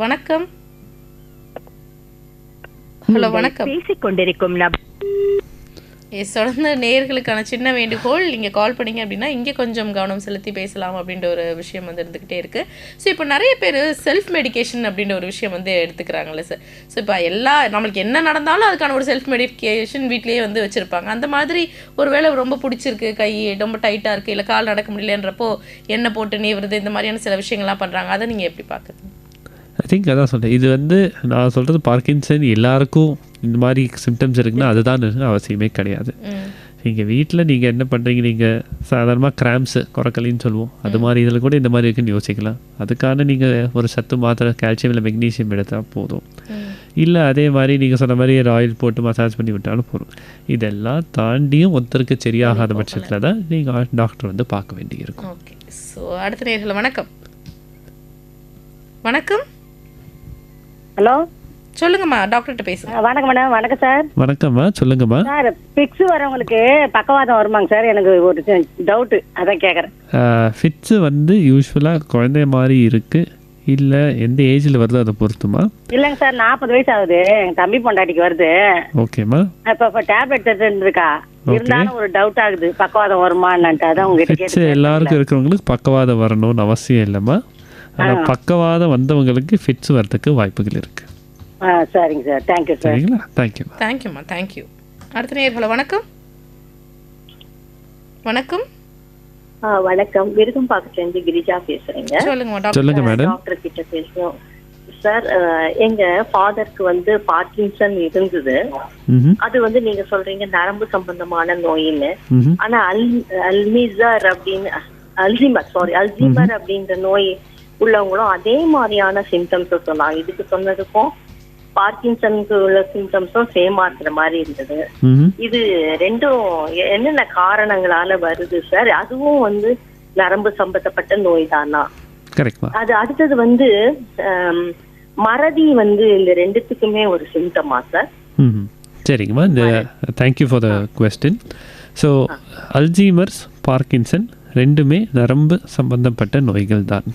வணக்கம். ஹலோ வணக்கம். பேசிக்கொண்டிருக்கும் தொடர்ந்து நேயர்களுக்கான சின்ன வேண்டுகோள், நீங்கள் கால் பண்ணீங்க அப்படின்னா இங்கே கொஞ்சம் கவனம் செலுத்தி பேசலாம் அப்படின்ற ஒரு விஷயம் வந்து இருந்துக்கிட்டே இருக்குது. ஸோ இப்போ நிறைய பேர் செல்ஃப் மெடிக்கேஷன் அப்படின்ற ஒரு விஷயம் வந்து எடுத்துக்கிறாங்களே சார். ஸோ இப்போ நம்மளுக்கு என்ன நடந்தாலும் அதுக்கான ஒரு செல்ஃப் மெடிக்கேஷன் வீட்லேயே வந்து வச்சுருப்பாங்க. அந்த மாதிரி ஒரு வேளை ரொம்ப பிடிச்சிருக்கு, கை ரொம்ப டைட்டாக இருக்குது, இல்லை கால் நடக்க முடியலன்றப்போ எண்ணெய் போட்டு நீவுறது, இந்த மாதிரியான சில விஷயங்கள்லாம் பண்ணுறாங்க. அதை நீங்கள் எப்படி பார்க்குறீங்க? ஐ திங்க் அதான் சொல்கிறேன், இது வந்து நான் சொல்கிறது பார்க்கின்சன் எல்லாருக்கும் இந்த மாதிரி சிம்டம்ஸ் இருக்குன்னா அதுதான் அவசியமே கிடையாது. நீங்கள் வீட்டில் நீங்கள் என்ன பண்ணுறீங்க, நீங்கள் சாதாரணமாக கிராம்ஸு குறைக்கலின்னு சொல்லுவோம், அது மாதிரி இதில் கூட இந்த மாதிரி இருக்குன்னு யோசிக்கலாம். அதுக்கான நீங்கள் ஒரு சத்து மாத்திரை கால்சியம் இல்லை மெக்னீசியம் எடுத்தால் போதும். இல்லை அதே மாதிரி நீங்கள் சொன்ன மாதிரி ஆயில் போட்டு மசாஜ் பண்ணி விட்டாலும் போதும். இதெல்லாம் தாண்டியும் ஒருத்தருக்கு சரியாகாத பட்சத்தில் தான் நீங்கள் டாக்டர் வந்து பார்க்க வேண்டியிருக்கும். ஓகே. ஸோ அடுத்த நேயர்கள் வணக்கம். வணக்கம். ஹலோ சொல்லுங்கம்மா, டாக்டர்கிட்ட பேசுங்க. வணக்கம் மேடம். வணக்கம் சார். வணக்கம்மா, சொல்லுங்கம்மா. சார் ஃபிக்ஸ் வரவங்களுக்கு பக்கவாதம் வருமாங்க சார்? எனக்கு ஒரு டவுட்டு, அதான் கேட்குறேன். ஃபிட்ஸு வந்து யூஸ்வலாக குழந்தை மாதிரி இருக்குது, இல்லை எந்த ஏஜில் வருதோ அதை பொறுத்துமா? இல்லைங்க சார், 40 வயசு ஆகுது, எங்கள் தம்பி பொண்டாட்டிக்கு வருது. ஓகேம்மா. இப்போ டேப்லெட் எடுத்துருக்கா, இருந்தாலும் ஒரு டவுட் ஆகுது பக்கவாதம் வருமா என்னன்ட்டு, அதான் உங்ககிட்ட ஃபிட்ஸு எல்லாருக்கும் இருக்கிறவங்களுக்கு பக்கவாதம் வரணும்னு அவசியம் இல்லைம்மா. ஆனால் பக்கவாதம் வந்தவங்களுக்கு ஃபிட்ஸ் வரதுக்கு வாய்ப்புகள் இருக்குது. சரிங்க சார், தேங்க்யூ சார். சரிங்களா? தேங்க்யூ. தேங்க்யூம்மா, தேங்க்யூ. அடுத்த நேயர்களை வணக்கம். வணக்கம். வணக்கம். விருகம்பாக்கத்துலேருந்து கிரிஜா பேசுறேங்க. சொல்லுங்க மேடம். டாக்டர் கிட்ட பேசணும் சார். எங்க ஃபாதருக்கு வந்து பார்க்கின்சன் இருந்தது. அது வந்து நீங்க சொல்றீங்க நரம்பு சம்பந்தமான நோயின்னு. ஆனா அல்சைமர் அப்படின்ற நோய் உள்ளவங்களும் அதே மாதிரியான சிம்டம்ஸ் சொன்னாங்க. இதுக்கு சொன்னதுக்கும் பார்க்கின்சனுக்கு உள்ள சிம்டம்ஸும் சேமா இருக்கிற மாதிரி இருந்தது. இது ரெண்டும் என்னென்ன காரணங்களால வருது சார்? அதுவும் வந்து நரம்பு சம்பந்தப்பட்ட நோய் தானா? அது அடுத்தது வந்து மறதி வந்து இந்த ரெண்டுத்துக்குமே ஒரு சிம்டமா சார்? சரிங்கம்மா, இந்த thank you for the question. So Alzheimer's, Parkinson ரெண்டுமே நரம்பு சம்பந்தப்பட்ட நோய்கள் தான்.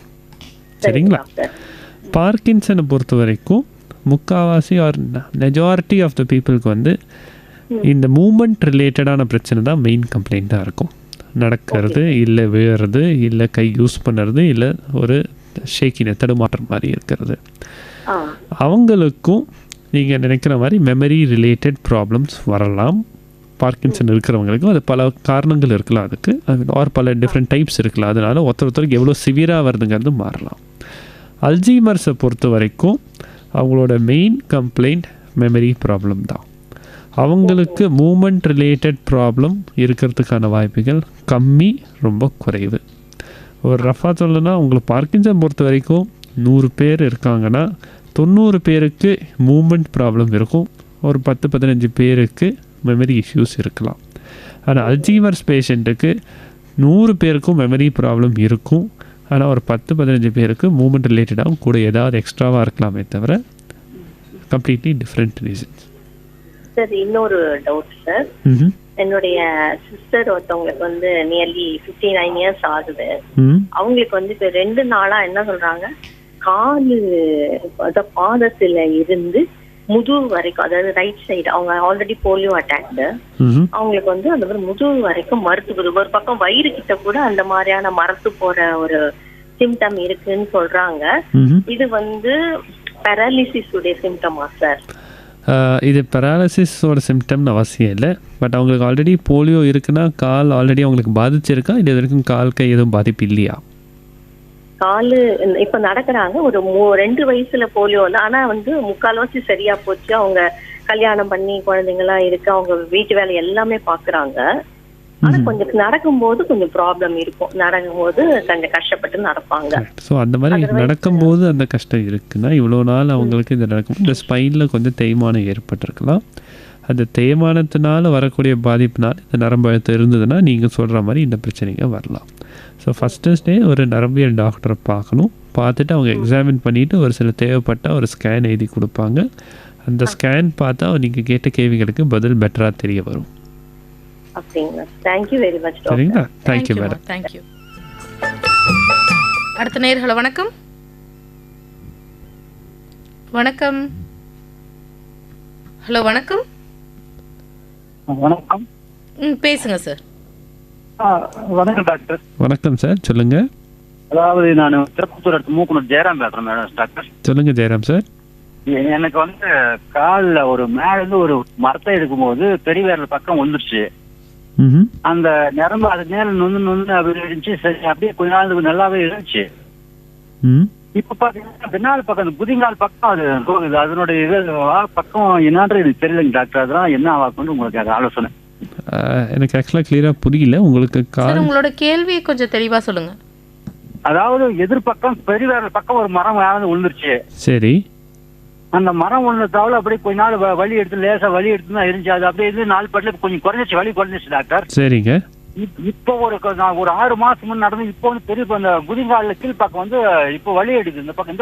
சரிங்களா? பார்க்கின்சனை பொறுத்த வரைக்கும் முக்கால்வாசி ஆர் மெஜாரிட்டி ஆஃப் த பீப்புளுக்கு வந்து இந்த மூமெண்ட் ரிலேட்டடான பிரச்சனை தான் மெயின் கம்ப்ளைண்ட்டாக இருக்கும். நடக்கிறது, இல்லை விழுறது, இல்லை கை யூஸ் பண்ணுறது, இல்லை ஒரு ஷேக்கின தடுமாற்றம் மாதிரி இருக்கிறது. அவங்களுக்கும் நீங்கள் நினைக்கிற மாதிரி மெமரி ரிலேட்டட் ப்ராப்ளம்ஸ் வரலாம். பார்க்கின்சன் இருக்கிறவங்களுக்கும் அது பல காரணங்கள் இருக்கலாம், அதுக்கு ஆர் பல டிஃப்ரெண்ட் டைப்ஸ் இருக்கலாம். அதனால் ஒருத்தருக்கு எவ்வளோ சிவியராக வருதுங்கிறது மாறலாம். அல்சைமர்ஸை பொறுத்த வரைக்கும் அவங்களோட மெயின் கம்ப்ளைண்ட் மெமரி ப்ராப்ளம் தான். அவங்களுக்கு மூமெண்ட் ரிலேட்டட் ப்ராப்ளம் இருக்கிறதுக்கான வாய்ப்புகள் கம்மி, ரொம்ப குறைவு. ஒரு ரஃபாக சொல்லணும்னா உங்களுக்கு பார்க்கின்சன் பொறுத்த வரைக்கும் 100 பேர் இருக்காங்கன்னா 90 பேருக்கு மூமெண்ட் ப்ராப்ளம் இருக்கும், ஒரு 10-15 பேருக்கு மெமரி இஷ்யூஸ் இருக்கலாம். ஆனால் அல்சைமர்ஸ் பேஷண்ட்டுக்கு 100 பேருக்கும் மெமரி ப்ராப்ளம் இருக்கும், ஆனால் ஒரு 10-15 பேருக்கு மூமெண்ட் ரிலேட்டடாகவும் கூட ஏதாவது எக்ஸ்ட்ராவாக இருக்கலாமே தவிர கம்ப்ளீட்லி டிஃப்ரெண்ட் ரீசன்ஸ். சார் இன்னொரு டவுட் சார். என்னுடைய சிஸ்டர் ஒருத்தவங்களுக்கு வந்து நியர்லி 59 இயர்ஸ் ஆகுது. அவங்களுக்கு வந்து இப்போ 2 நாளா என்ன சொல்றாங்க, காலு பாதத்துல இருந்து முதுகு வரைக்கும், அதாவது ரைட் சைடு, அவங்க ஆல்ரெடி போலியோ அட்டாக்டு, அவங்களுக்கு வந்து அந்த மாதிரி முதுகு வரைக்கும் மறுத்து போகுது. ஒரு பக்கம் வயிறு கிட்ட கூட அந்த மாதிரியான மரத்து போற ஒரு சிம்டம் இருக்குன்னு சொல்றாங்க. இது வந்து பேரலிசிஸ் உடைய சிம்டமா சார்? இது பேராலிசிஸோட சிம்டம்னு அவசியம் இல்லை. பட் அவங்களுக்கு ஆல்ரெடி போலியோ இருக்குன்னா கால் ஆல்ரெடி அவங்களுக்கு பாதிச்சிருக்கா, இது வரைக்கும் கால் கை எதுவும் பாதிப்பு இல்லையா? காலு இப்ப நடக்கிறாங்க, ஒரு 2 வயசுல போலியோ வந்து, ஆனா வந்து 3/4 சரியா போச்சு. அவங்க கல்யாணம் பண்ணி குழந்தைங்க எல்லாம் இருக்கு, அவங்க வீட்டு வேலை எல்லாமே பாக்குறாங்க. ஆனா கொஞ்சம் நடக்கும்போது கொஞ்சம் ப்ராப்ளம் இருக்கும், நடக்கும்போது கொஞ்சம் கஷ்டப்பட்டு நடப்பாங்க. ஸோ அந்த மாதிரி நடக்கும்போது அந்த கஷ்டம் இருக்குன்னா இவ்வளோ நாள் அவங்களுக்கு இந்த நடக்கும் இந்த ஸ்பைனில் கொஞ்சம் தேய்மானம் ஏற்பட்டிருக்கலாம். அந்த தேய்மானத்தினால வரக்கூடிய பாதிப்புனால் இந்த நரம்பு அழுத்தம் இருந்ததுன்னா நீங்கள் சொல்கிற மாதிரி இந்த பிரச்சனைங்க வரலாம். ஸோ ஃபஸ்ட்டு ஸ்டே ஒரு நரம்பியல் டாக்டரை பார்க்கணும். பார்த்துட்டு அவங்க எக்ஸாமின் பண்ணிவிட்டு ஒரு சில தேவைப்பட்டால் ஒரு ஸ்கேன் எழுதி கொடுப்பாங்க. அந்த ஸ்கேன் பார்த்தா நீங்கள் கேட்ட கேள்விகளுக்கு பதில் பெட்டராக தெரிய வரும். அப்படிங்களா? Thank you very much. சரிங்களா? Thank you madam. தேங்க்யூ. அடுத்த நேயர்களே வணக்கம். வணக்கம். ஹலோ வணக்கம். வணக்கம். பேசுங்க சார். வணக்கம் டாக்டர். வணக்கம் சார், சொல்லுங்க. அதாவது நான் திருப்பத்தூர் அடுத்து மூக்குனூர் ஜெயராம் பேசுறேன் மேடம் டாக்டர். சொல்லுங்க ஜெயராம் சார். எனக்கு வந்து காலில் ஒரு மேல இருந்து ஒரு மரத்தை எடுக்கும்போது பெரிய விரல் பக்கம் வந்துருச்சு. அந்த நரம்பு அது மேல நொந்து அப்படி இருந்துச்சு. சரி, அப்படியே கொஞ்ச நாள் நல்லாவே இருந்துச்சு. இப்ப பாத்தீங்கன்னா பின்னால் பக்கம் அந்த புதிங்கால் பக்கம் அது போகுது. அதனுடைய இது பக்கம் என்னன்றது எனக்கு தெரியலங்க டாக்டர். அதெல்லாம் என்ன ஆகும்னு உங்களுக்கு அது ஆலோசனை. எனக்கு ஆக்சுவலாக கிளியரா புரியல உங்களுக்கு. உங்களோட கேள்வியை கொஞ்சம் தெளிவா சொல்லுங்க. அதாவது எதிர்பக்கம் பெரிய விரல் பக்கம் ஒரு மரம் விழுந்துருச்சு. சரி. அந்த மரம் ஒண்ணு அப்படியே கொஞ்ச நாள் வலி எடுத்து லேசா வலி எடுத்து தான் இருந்துச்சு. அது அப்படியே இருந்து 4 பட்டில கொஞ்சம் குறைஞ்சிச்சு, வலி குறைஞ்சிச்சு டாக்டர். சரிங்க. இப்போ ஒரு 6 மாசம் முன் நடந்து இப்போ வந்து பெரிய அந்த குதிங்கால கீழ் பக்கம் வந்து இப்போ வலி எடுக்குது. இந்த பக்கம்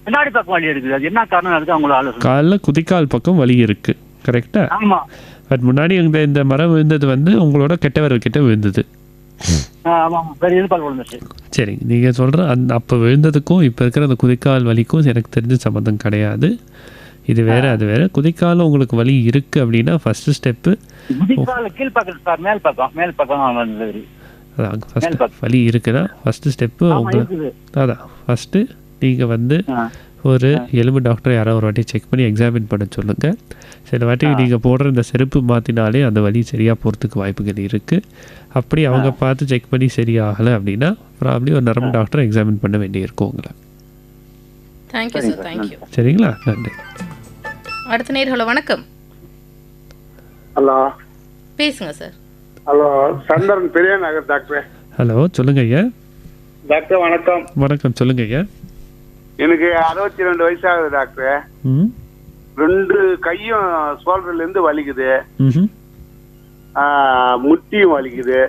பின்னாடி பக்கம் வலி எடுக்குது. அது என்ன காரணம்? அதுக்கு அவங்களோட ஆலோசனை. காலில் குதிக்கால் பக்கம் வலி இருக்கு, கரெக்டா? ஆமா. பட் முன்னாடி இந்த மரம் விழுந்தது வந்து உங்களோட கெட்ட விரல் கிட்ட விழுந்தது. சரி, நீங்கள் சொல்கிற அப்போ விழுந்ததுக்கும் இப்போ இருக்கிற அந்த குதிக்கால் வலிக்கும் எனக்கு தெரிஞ்ச சம்மந்தம் கிடையாது. இது வேற அது வேற. குதிக்கால உங்களுக்கு வலி இருக்கு அப்படின்னா ஃபர்ஸ்ட் ஸ்டெப்பு அதான் ஃபர்ஸ்ட் வலி இருக்குன்னா ஃபர்ஸ்ட் ஸ்டெப்பு உங்களுக்கு அதான் ஃபர்ஸ்ட்டு நீங்கள் வந்து ஒரு எலும்பு டாக்டர் யாரோ ஒரு வாட்டி செக் பண்ணி எக்ஸாமின் பண்ண சொல்லுங்கள். சில வாட்டி நீங்கள் போடுற இந்த செருப்பு மாற்றினாலே அந்த வலி சரியாக போகிறதுக்கு வாய்ப்புகள் இருக்குது. அப்படி அவங்க பார்த்து செக் பண்ணி சரியாகலை அப்படின்னா ப்ராப்ளி ஒரு நரம்பு டாக்டர் எக்ஸாமின் பண்ண வேண்டியிருக்கும் உங்களை. Thank you sir. தேங்க்யூ. சரிங்களா? நன்றி. அடுத்த நேயர்களே வணக்கம். ஹலோ, பேசுங்க சார். ஹலோ, சந்திரன் பெரிய நகர் டாக்டர். ஹலோ, சொல்லுங்க ஐயா. டாக்டர் வணக்கம். வணக்கம், சொல்லுங்க ஐயா. எனக்கு 62 வயசு ஆகுது டாக்டர். 2 கையும் ஷோல்டர்ல இருந்து வலிக்குது, முட்டியும் வலிக்குது,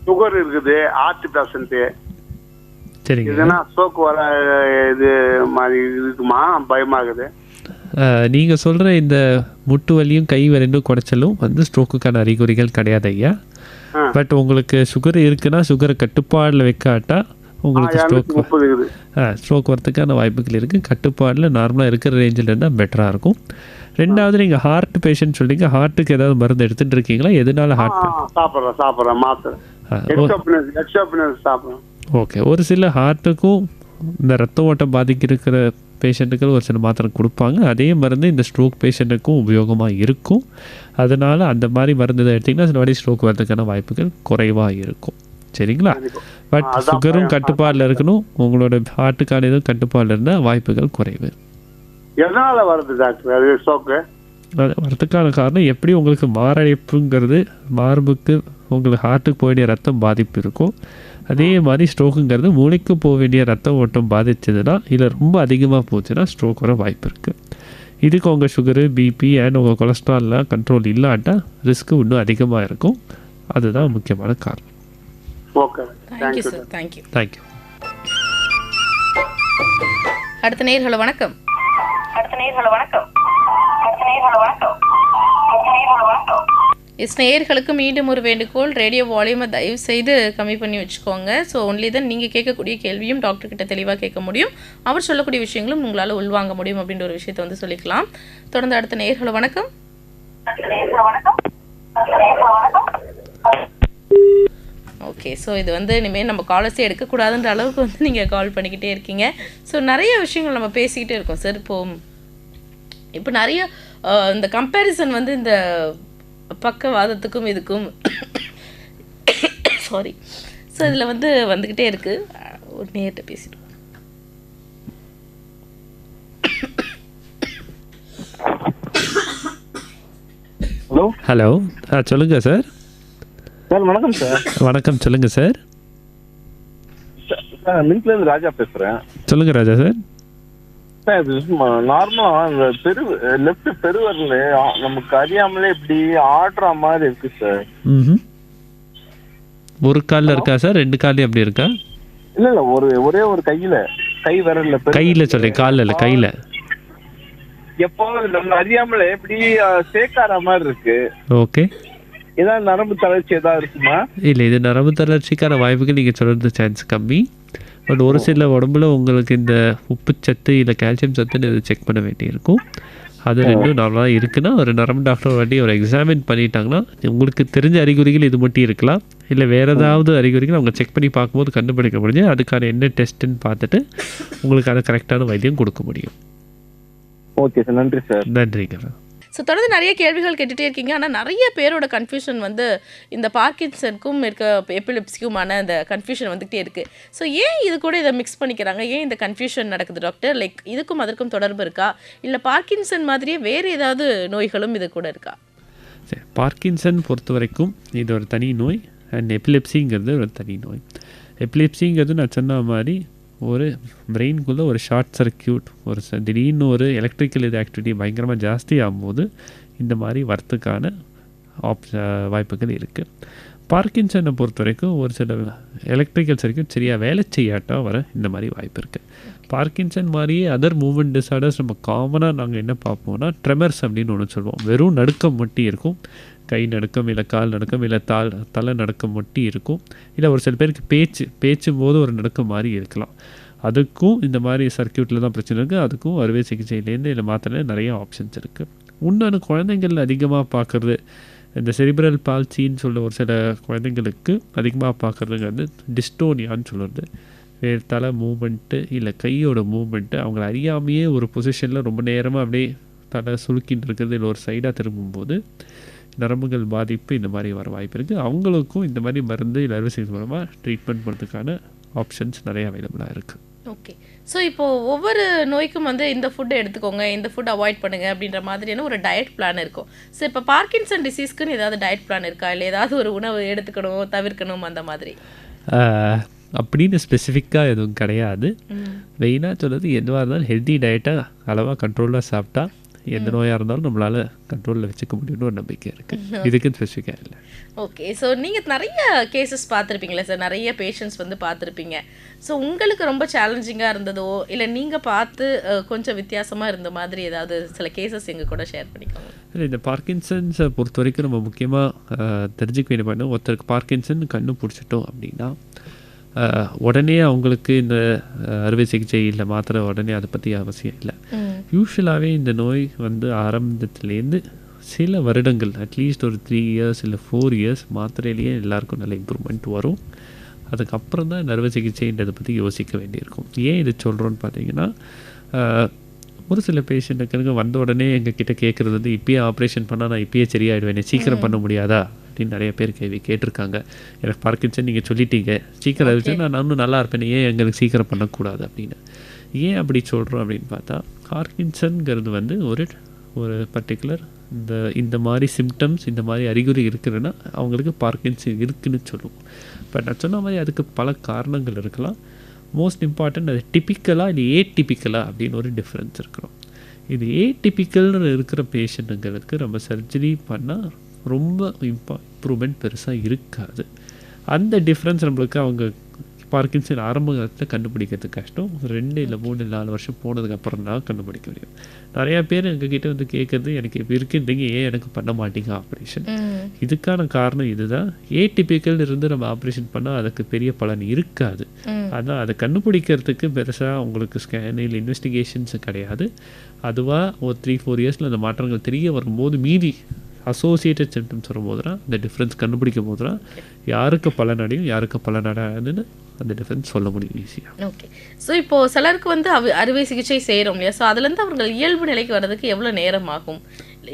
சுகர் இருக்குது, ஹார்ட் பேஷண்ட். சரிங்க. இதுனா ஸ்ட்ரோக் வர இது மாதிரி இருக்குமா? பயமாகுது. நீங்கள் சொல்கிற இந்த முட்டு வலியும் கை வலியும் குறைச்சலும் வந்து ஸ்ட்ரோக்குக்கான அறிகுறிகள் கிடையாது ஐயா. பட் உங்களுக்கு சுகர் இருக்குன்னா சுகரை கட்டுப்பாடில் வைக்காட்டா உங்களுக்கு ஸ்ட்ரோக் வரதுக்கான வாய்ப்புகள் இருக்குது. கட்டுப்பாடில் நார்மலாக இருக்கிற ரேஞ்சில் இருந்தால் பெட்டராக இருக்கும். ரெண்டாவது, நீங்கள் ஹார்ட் பேஷண்ட் சொல்லிங்க, ஹார்ட்டுக்கு ஏதாவது மருந்து எடுத்துகிட்டு இருக்கீங்களா? எதனால ஹார்ட்? சாப்பிட்றேன் மாத்திரை. ஓகே. ஒரு சில ஹார்ட்டுக்கும் இந்த ரத்த ஓட்டம் பாதிக்கிற பேஷண்ட்டுக்கு ஒரு சில மாத்திரை கொடுப்பாங்க. அதே மருந்து இந்த ஸ்ட்ரோக் பேஷண்ட்டுக்கும் உபயோகமாக இருக்கும். அதனால் அந்த மாதிரி மருந்து எடுத்திங்கன்னா சில வாட்டி ஸ்ட்ரோக் வரதுக்கான வாய்ப்புகள் குறைவாக இருக்கும். சரிங்களா? பட் சுகரும் கட்டுப்பாடில் இருக்கணும். உங்களோட ஹார்ட்டுக்கான எதுவும் கட்டுப்பாடில் இருந்தால் வாய்ப்புகள் குறைவு. எதனால வருது டாக்டர் அது ஸ்ட்ரோக்கு? வரதுக்கான காரணம் எப்படி உங்களுக்கு மாரடைப்புங்கிறது மார்புக்கு உங்களுக்கு ஹார்ட்டுக்கு போக வேண்டிய ரத்தம் பாதிப்பு இருக்கும். அதே மாதிரி ஸ்ட்ரோக்குங்கிறது மூளைக்கு போக வேண்டிய ரத்த ஓட்டம் பாதிச்சதுன்னா இல்லை ரொம்ப அதிகமாக போச்சுன்னா ஸ்ட்ரோக் வர வாய்ப்பு இருக்குது. இதுக்கு உங்கள் சுகரு, பிபி அண்ட் உங்கள் கொலஸ்ட்ரால்லாம் கண்ட்ரோல் இல்லாட்டா ரிஸ்க்கு இன்னும் அதிகமாக இருக்கும். அதுதான் முக்கியமான காரணம். Okay, thank you sir. Thank you. Thank you. அடுத்த நேயர்களே வணக்கம். நேயர்களுக்கு மீண்டும் ஒரு வேண்டுகோள், ரேடியோ வால்யூமை தயவு செய்து கம்மி பண்ணி வச்சுக்கோங்க. ஸோ ஒன்லி தான் நீங்கள் கேட்கக்கூடிய கேள்வியும் டாக்டர் கிட்ட தெளிவாக கேட்க முடியும், அவர் சொல்லக்கூடிய விஷயங்களும் உங்களால் உள்வாங்க முடியும் அப்படின்ற ஒரு விஷயத்தை வந்து சொல்லிக்கலாம். தொடர்ந்து அடுத்த நேயர்களே வணக்கம். ஓகே. ஸோ இது வந்து இனிமேல் நம்ம காலர்ஸே எடுக்கக்கூடாதுன்ற அளவுக்கு வந்து நீங்கள் கால் பண்ணிக்கிட்டே இருக்கீங்க. ஸோ நிறைய விஷயங்கள் நம்ம பேசிக்கிட்டே இருக்கோம் சார். இப்போ நிறைய இந்த கம்பேரிசன் வந்து இந்த பக்கவாதத்துக்கும் இதுக்கும் சாரி. ஸோ இதில் வந்து வந்துக்கிட்டே இருக்குது. ஒரு நேர்கிட்ட பேசிடுவோம். ஹலோ ஹலோ, சொல்லுங்கள் சார். சார் வணக்கம் சார். வணக்கம், சொல்லுங்கள் சார். சார் மின்ட்லேருந்து ராஜா பேசுகிறேன். சொல்லுங்கள் ராஜா சார். சார் இது நார்மலாக இந்த லெஃப்ட் பெருவரில் நமக்கு அறியாமலே இப்படி ஆடுற மாதிரி இருக்கு சார். ம், ஒரு காலில் இருக்கா சார்? 2 காலையும் அப்படி இருக்கா? இல்லை இல்லை, ஒரே ஒரு கை விரல்ல கையில் சொல்கிறேன், காலில் இல்லை, கையில். எப்போ நம்ம அறியாமலே இப்படி சேக்கார மாதிரி இருக்கு. ஓகே. ஏதாவது நரம்பு தளர்ச்சி ஏதாவது இருக்குமா? இல்லை, இது நரம்பு தளர்ச்சிக்கான வாய்ப்புகள் நீங்கள் சொல்கிறது சான்ஸ் கம்மி. பட் ஒரு சில உடம்புல உங்களுக்கு இந்த உப்பு சத்து இல்லை கால்சியம் சத்துன்னு இது செக் பண்ண வேண்டியிருக்கும். அது ரெண்டும் நார்மலாக இருக்குன்னா ஒரு நரம்பு டாக்டர் வாட்டி ஒரு எக்ஸாமின் பண்ணிட்டாங்கன்னா உங்களுக்கு தெரிஞ்ச அறிகுறிகள் இது மட்டும் இருக்கலாம். இல்லை வேறு ஏதாவது அறிகுறிகள் அவங்க செக் பண்ணி பார்க்கும்போது கண்டுபிடிக்க முடிஞ்சு அதுக்கான என்ன டெஸ்ட்டுன்னு பார்த்துட்டு உங்களுக்கான கரெக்டான வைத்தியம் கொடுக்க முடியும். ஓகே சார், நன்றி சார். நன்றிங்க சார். ஸோ தொடர்ந்து நிறைய கேள்விகள் கேட்டுகிட்டே இருக்கீங்க. ஆனால் நிறைய பேரோட கன்ஃபியூஷன் வந்து இந்த பார்க்கின்சனுக்கும் இருக்க எபிலிப்ஸிக்குமான அந்த கன்ஃபியூஷன் வந்துகிட்டே இருக்குது. ஸோ ஏன் இது கூட இதை மிக்ஸ் பண்ணிக்கிறாங்க? ஏன் இந்த கன்ஃபியூஷன் நடக்குது டாக்டர்? லைக் இதுக்கும் அதற்கும் தொடர்பு இருக்கா? இல்லை பார்க்கின்சன் மாதிரியே வேறு ஏதாவது நோய்களும் இது கூட இருக்கா? சரி, பார்க்கின்சன் பொறுத்த வரைக்கும் இது ஒரு தனி நோய். அண்ட் எபிலிப்சிங்கிறது ஒரு தனி நோய். எபிலிப்சிங்கிறது நான் சொன்ன மாதிரி ஒரு பிரெயினுக்குள்ளே ஒரு ஷார்ட் சர்க்கியூட், ஒரு திடீர்னு ஒரு எலக்ட்ரிக்கல் இது ஆக்டிவிட்டி பயங்கரமாக ஜாஸ்தி ஆகும்போது இந்த மாதிரி வரத்துக்கான வாய்ப்புகள் இருக்குது. பார்க்கின்சனை பொறுத்த வரைக்கும் ஒரு சில எலக்ட்ரிக்கல் சர்க்கியூட் சரியாக வேலை செய்யாட்டா வர இந்த மாதிரி வாய்ப்பு இருக்குது. பார்க்கின்சன் மாதிரியே அதர் மூவ்மெண்ட் டிஸார்டர்ஸ் நம்ம காமனாக நாங்கள் என்ன பார்ப்போம்னா ட்ரெமர்ஸ் அப்படின்னு ஒன்று சொல்லுவோம். வெறும் நடுக்கம் மட்டும் இருக்கும். கை நடுக்கம், இல்லை கால் நடுக்கம், இல்லை தலை நடுக்கம் மட்டும் இருக்கும். இல்லை ஒரு சில பேருக்கு பேச்சும் போது ஒரு நடுக்கம் மாதிரி இருக்கலாம். அதுக்கும் இந்த மாதிரி சர்க்கியூட்டில் தான் பிரச்சனை இருக்குது. அதுக்கும் அறுவை சிகிச்சையிலேருந்து இல்லை மாத்திரை நிறைய ஆப்ஷன்ஸ் இருக்குது. இன்னொன்று குழந்தைங்கள் அதிகமாக பார்க்குறது இந்த செரிப்ரல் பால்சின்னு சொல்ல ஒரு சில குழந்தைங்களுக்கு அதிகமாக பார்க்குறதுங்கிறது டிஸ்டோனியான்னு சொல்கிறது. வேறு தலை மூமெண்ட்டு இல்லை கையோட மூமெண்ட்டு அவங்கள அறியாமையே ஒரு பொசிஷனில் ரொம்ப நேரமாக அப்படியே தலை சுலுக்கின்னு இருக்கிறது இல்லை ஒரு சைடாக திரும்பும்போது நரம்புகள் பாதிப்பு இந்த மாதிரி வர வாய்ப்பு இருக்குது. அவங்களுக்கும் இந்த மாதிரி மருந்து இல்லை அறுவை சிகிச்சை மூலமாக ட்ரீட்மெண்ட் பண்ணுறதுக்கான ஆப்ஷன்ஸ் நிறைய அவைலபிளாக இருக்குது. ஓகே. ஸோ இப்போது ஒவ்வொரு நோய்க்கும் வந்து இந்த ஃபுட்டை எடுத்துக்கோங்க, இந்த ஃபுட் அவாய்ட் பண்ணுங்கள் அப்படின்ற மாதிரியான ஒரு டயட் பிளான் இருக்கும். ஸோ இப்போ பார்க்கின்சன் டிசீஸ்க்குன்னு ஏதாவது டயட் பிளான் இருக்கா? இல்லை ஏதாவது ஒரு உணவு எடுத்துக்கணும், தவிர்க்கணும் அந்த மாதிரி அப்படின்னு ஸ்பெசிஃபிக்காக எதுவும் கிடையாது. மெயினாக சொல்கிறது எதுவாக இருந்தாலும் ஹெல்த்தி டயட்டாக அளவாக கண்ட்ரோலாக சாப்பிட்டா எந்த நோயாக இருந்தாலும் நம்மளால் கண்ட்ரோலில் வச்சுக்க முடியும்னு ஒரு நம்பிக்கை இருக்குது. இதுக்கு ஸ்பெசிஃபிக்காக இல்லை. ஓகே. ஸோ நீங்கள் நிறைய கேசஸ் பார்த்துருப்பீங்களே சார், நிறைய பேஷண்ட்ஸ் வந்து பார்த்துருப்பீங்க. ஸோ உங்களுக்கு ரொம்ப சேலஞ்சிங்காக இருந்ததோ இல்லை நீங்கள் பார்த்து கொஞ்சம் வித்தியாசமாக இருந்த மாதிரி ஏதாவது சில கேசஸ் எங்கள் கூட ஷேர் பண்ணிக்கோங்க. இல்லை, இந்த பார்க்கின்சன்ஸை பொறுத்த வரைக்கும் நம்ம முக்கியமாக தெரிஞ்சுக்க வேண்டிய பண்ண ஒருத்தருக்கு பார்க்கின்சன் கண்ணு பிடிச்சிட்டோம் அப்படின்னா உடனே அவங்களுக்கு இந்த அறுவை சிகிச்சை இல்லை மாத்திரை உடனே அதை பற்றி அவசியம் இல்லை. யூஸ்வலாகவே இந்த நோய் வந்து ஆரம்பத்துலேருந்து சில வருடங்கள் அட்லீஸ்ட் ஒரு 3 இயர்ஸ் இல்லை 4 இயர்ஸ் மாத்திரையிலேயே எல்லாருக்கும் நல்ல இம்ப்ரூவ்மெண்ட் வரும். அதுக்கப்புறம் தான் இந்த அறுவை சிகிச்சைன்றதை பற்றி யோசிக்க வேண்டியிருக்கும். ஏன் இது சொல்கிறோன்னு பார்த்தீங்கன்னா ஒரு சில பேஷண்ட்டுக்கு வந்த உடனே எங்ககிட்ட கேட்குறது வந்து இப்பயே ஆப்ரேஷன் பண்ணால் நான் இப்பயே சரியாயிடுவேன், சீக்கிரம் பண்ண முடியாதா அப்படின்னு நிறைய பேர் கேள்வி கேட்டிருக்காங்க. எனக்கு பார்க்கின்சன் நீங்கள் சொல்லிட்டீங்க, சீக்கிரம் இருந்துச்சு நான் இன்னும் நல்லா இருப்பேன், ஏன் எங்களுக்கு சீக்கிரம் பண்ணக்கூடாது அப்படின்னு. ஏன் அப்படி சொல்கிறோம் அப்படின்னு பார்த்தா பார்க்கின்சன்கிறது வந்து ஒரு பர்டிகுலர் இந்த மாதிரி சிம்டம்ஸ் இந்த மாதிரி அறிகுறி இருக்குதுன்னா அவங்களுக்கு பார்க்கின்சன் இருக்குதுன்னு சொல்லுவோம். பட் நான் சொன்ன மாதிரி அதுக்கு பல காரணங்கள் இருக்கலாம். மோஸ்ட் இம்பார்ட்டன்ட் அது டிப்பிக்கலாக இல்லை ஏடிப்பிக்கலாக அப்படின்னு ஒரு டிஃப்ரென்ஸ் இருக்கிறோம். இது ஏடிப்பிக்கல்னு இருக்கிற பேஷண்ட்டுங்களுக்கு நம்ம சர்ஜரி பண்ணால் ரொம்ப இம்ப்ரூவ்மெண்ட் பெருசாக இருக்காது. அந்த டிஃப்ரென்ஸ் நம்மளுக்கு அவங்க பார்க்கின்சன் ஆரம்ப காலத்தில் கண்டுபிடிக்கிறது கஷ்டம். 2 இல்லை 3 இல்லை 4 வருஷம் போனதுக்கப்புறம் தான் கண்டுபிடிக்க முடியும். நிறையா பேர் எங்ககிட்ட வந்து கேட்குறது எனக்கு இப்போ இருக்குன்றீங்க, ஏன் எனக்கு பண்ண மாட்டீங்க ஆப்ரேஷன்? இதுக்கான காரணம் இதுதான். ஏடிபிக்கல் இருந்து நம்ம ஆப்ரேஷன் பண்ணால் அதுக்கு பெரிய பலன் இருக்காது. ஆனால் அதை கண்டுபிடிக்கிறதுக்கு பெருசாக உங்களுக்கு ஸ்கேன் இல்லை இன்வெஸ்டிகேஷன்ஸ் கிடையாது. அதுவாக ஒரு 3-4 இயர்ஸில் அந்த மாற்றங்கள் தெரிய வரும்போது மீதி அசோசியேட்டட் சிம்டம்ஸ் வரும்போது தான் அந்த டிஃப்ரென்ஸ் கண்டுபிடிக்கும் போது தான் யாருக்கு பலனடையும் யாருக்கு பலனடையாதுன்னு அந்த டிஃப்ரென்ஸ் சொல்ல முடியும் ஈஸியாக. ஓகே. ஸோ இப்போது சிலருக்கு வந்து அறுவை சிகிச்சை செய்கிறோம் இல்லையா, ஸோ அதுலேருந்து அவர்கள் இயல்பு நிலைக்கு வர்றதுக்கு எவ்வளோ நேரம் ஆகும்,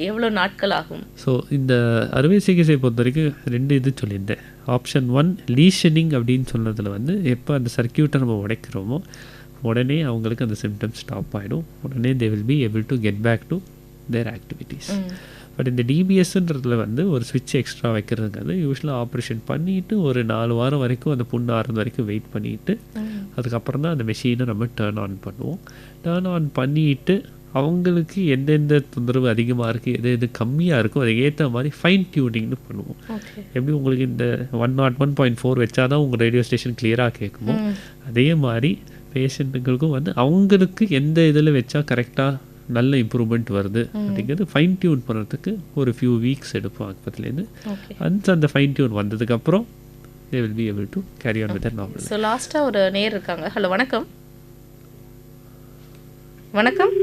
எவ்வளோ நாட்கள் ஆகும்? ஸோ இந்த அறுவை சிகிச்சை பொறுத்த வரைக்கும் 2 இது சொல்லியிருந்தேன். ஆப்ஷன் 1 லீஷனிங் அப்படின்னு சொன்னதில் வந்து எப்போ அந்த சர்க்கியூட்டை நம்ம உடைக்கிறோமோ உடனே அவங்களுக்கு அந்த சிம்டம்ஸ் ஸ்டாப் ஆகிடும், உடனே they will be able to get back to their activities. But இந்த டிபிஎஸ்ன்றதுல வந்து ஒரு ஸ்விட்ச் எக்ஸ்ட்ரா வைக்கிறதுங்கிறது யூஸ்வலாக ஆப்ரேஷன் பண்ணிவிட்டு ஒரு 4 வாரம் வரைக்கும் அந்த புண்ணு ஆறுறது வரைக்கும் வெயிட் பண்ணிவிட்டு அதுக்கப்புறம் தான் அந்த மெஷினை நம்ம டேர்ன் ஆன் பண்ணுவோம். டேர்ன் ஆன் பண்ணிவிட்டு அவங்களுக்கு எந்தெந்த தொந்தரவு அதிகமாக இருக்குது எது கம்மியாக இருக்கும் அதுக்கு ஏற்ற மாதிரி ஃபைன் டியூனிங்னு பண்ணுவோம். எப்படி உங்களுக்கு இந்த 101.4 வச்சா தான் உங்கள் ரேடியோ ஸ்டேஷன் கிளியராக கேட்குமோ அதே மாதிரி பேஷண்ட்டுங்களுக்கும் வந்து அவங்களுக்கு எந்த இதில் வச்சா கரெக்டாக நல்ல இம்ப்ரூவ்மெண்ட் வருது அப்படிங்கிறது ஃபைன் டியூன் பண்ணுறதுக்கு ஒரு ஃபியூ வீக்ஸ் எடுப்போம் பக்கத்துலேருந்து. அந்த ஃபைன் டியூன் வந்ததுக்கப்புறம் they will be able to carry on with their normal life. So லாஸ்ட்டாக ஒரு நேர் இருக்காங்க. ஹலோ, வணக்கம். வணக்கம்.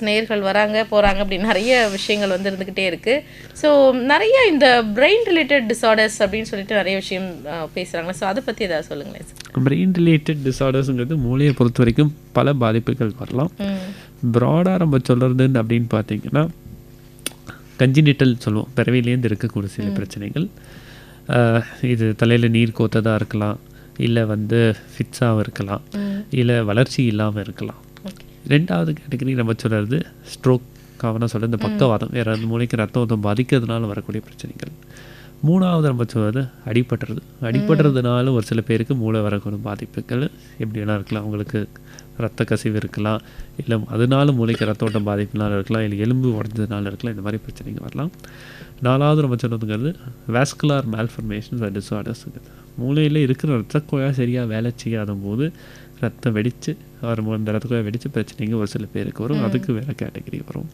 நேர்கள் வராங்க போகிறாங்க அப்படி நிறைய விஷயங்கள் வந்து இருந்துக்கிட்டே இருக்குது. ஸோ நிறைய இந்த பிரெயின் ரிலேட்டட் டிஸார்டர்ஸ் அப்படின்னு சொல்லிட்டு நிறைய விஷயம் பேசுகிறாங்க. ஸோ அதை பற்றி ஏதாவது சொல்லுங்களேன் சார். பிரெயின் ரிலேட்டட் டிஸார்டர்ஸுங்கிறது மூளையை பொறுத்த வரைக்கும் பல பாதிப்புகள் வரலாம். ப்ராடாக நம்ம சொல்கிறதுன்னு அப்படின்னு பார்த்தீங்கன்னா கன்ஜினிட்டல் சொல்லுவோம், பிறவிலேருந்து இருக்கக்கூடிய சில பிரச்சனைகள். இது தலையில் நீர் கோத்ததாக இருக்கலாம், இல்லை வந்து ஃபிட்ஸாகவும் இருக்கலாம், இல்லை வளர்ச்சி இல்லாமல் இருக்கலாம். 2வது கேட்டகரி நம்ம சொல்கிறது ஸ்ட்ரோக் காவனா சொல்கிற இந்த பக்கவாதம், வேறு அந்த மூளைக்கு ரத்த ஓட்டம் பாதிக்கிறதுனால வரக்கூடிய பிரச்சனைகள். 3வது நம்ம சொல்கிறது அடிபடுறதுனால ஒரு சில பேருக்கு மூளை வரக்கூடிய பாதிப்புகள் எப்படியெல்லாம் இருக்கலாம். அவங்களுக்கு ரத்த கசிவு இருக்கலாம், இல்லை அதனால மூளைக்கு ரத்த ஓட்டம் பாதிப்புனால இருக்கலாம், இல்லை எலும்பு உடஞ்சதுனால இருக்கலாம். இந்த மாதிரி பிரச்சனைகள் வரலாம். 4வது நம்ம சொன்னதுங்கிறது வாஸ்குலார் மேல்ஃபர்மேஷன்ஸ் அண்ட் டிஸார்டர்ஸுங்கிறது மூளையில் இருக்கிற ரத்த குழாய் சரியாக வேலை செய்யாத போது ரத்தம் வெடித்து வரும்போது அந்த ரத்த குழாய் வெடித்து பிரச்சனைங்க ஒரு சில பேருக்கு வரும், அதுக்கு வேறு கேட்டகரி வரும்.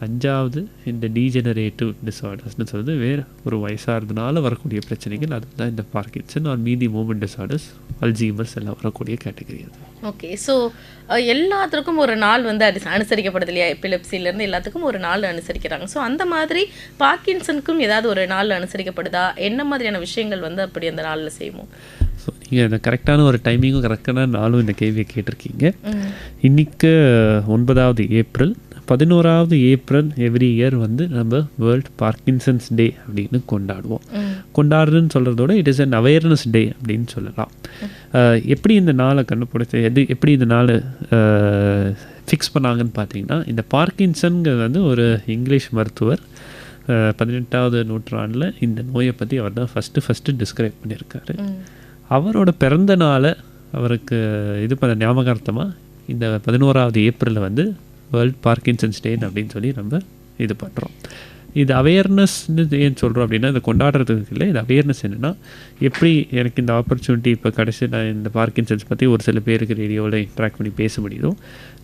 5வது இந்த டீஜெனரேட்டிவ் டிஸார்டர்ஸ்னு சொல்கிறது வேறு ஒரு வயசாகிறதுனால வரக்கூடிய பிரச்சனைகள், அதுதான் இந்த பார்க்கின்சன் ஆர் மீதி மூமெண்ட் டிஸார்டர்ஸ், அல்ஜீமர்ஸ் எல்லாம் வரக்கூடிய கேட்டகரி அது. ஓகே. ஸோ எல்லாத்துக்கும் ஒரு நாள் வந்து அனுசரிக்கப்படுது இல்லையா, எபிலெப்சிலேருந்து எல்லாத்துக்கும் ஒரு நாள் அனுசரிக்கிறாங்க. ஸோ அந்த மாதிரி பார்க்கின்சனுக்கும் ஏதாவது ஒரு நாள் அனுசரிக்கப்படுதா, என்ன மாதிரியான விஷயங்கள் வந்து அப்படி அந்த நாளில் செய்வோம்? ஸோ நீங்கள் இந்த கரெக்டான ஒரு டைமிங்கும் கரெக்டான நாளும் இந்த கேள்வியை கேட்டிருக்கீங்க. இன்றைக்கு 9வது ஏப்ரல், 11வது ஏப்ரல் எவ்ரி இயர் வந்து நம்ம வேர்ல்ட் பார்க்கின்சன்ஸ் டே அப்படின்னு கொண்டாடுவோம். கொண்டாடுறதுன்னு சொல்கிறதோட it is an awareness day அப்படின்னு சொல்லலாம். எப்படி இந்த நாளை கண்டுபிடிச்சி எப்படி இந்த நாளை ஃபிக்ஸ் பண்ணாங்கன்னு பார்த்தீங்கன்னா, இந்த பார்க்கின்சன்கிறது வந்து ஒரு இங்கிலீஷ் மருத்துவர் 18வது நூற்றாண்டில் இந்த நோயை பற்றி அவர் தான் ஃபஸ்ட்டு டிஸ்கிரைப் பண்ணியிருக்காரு. அவரோட பிறந்த நாளை அவருக்கு இது பண்ண ஞாபகார்த்தமாக இந்த 11வது ஏப்ரலில் வந்து வேர்ல்ட் பார்க்கின்சன்ஸ் டே அப்படின்னு சொல்லி நம்ம இது பண்ணுறோம். இது அவேர்னஸ்ன்னு ஏன் சொல்கிறோம் அப்படின்னா, இதை கொண்டாடுறதுக்கு இல்லை, இது அவேர்னஸ் என்னென்னா எப்படி எனக்கு இந்த ஆப்பர்ச்சுனிட்டி இப்போ கடைசி நான் இந்த பார்க்கின்சன்ஸ் பற்றி ஒரு சில பேருக்கு ரேடியோவில் இன்ட்ராக்ட் பண்ணி பேச முடியுதோ,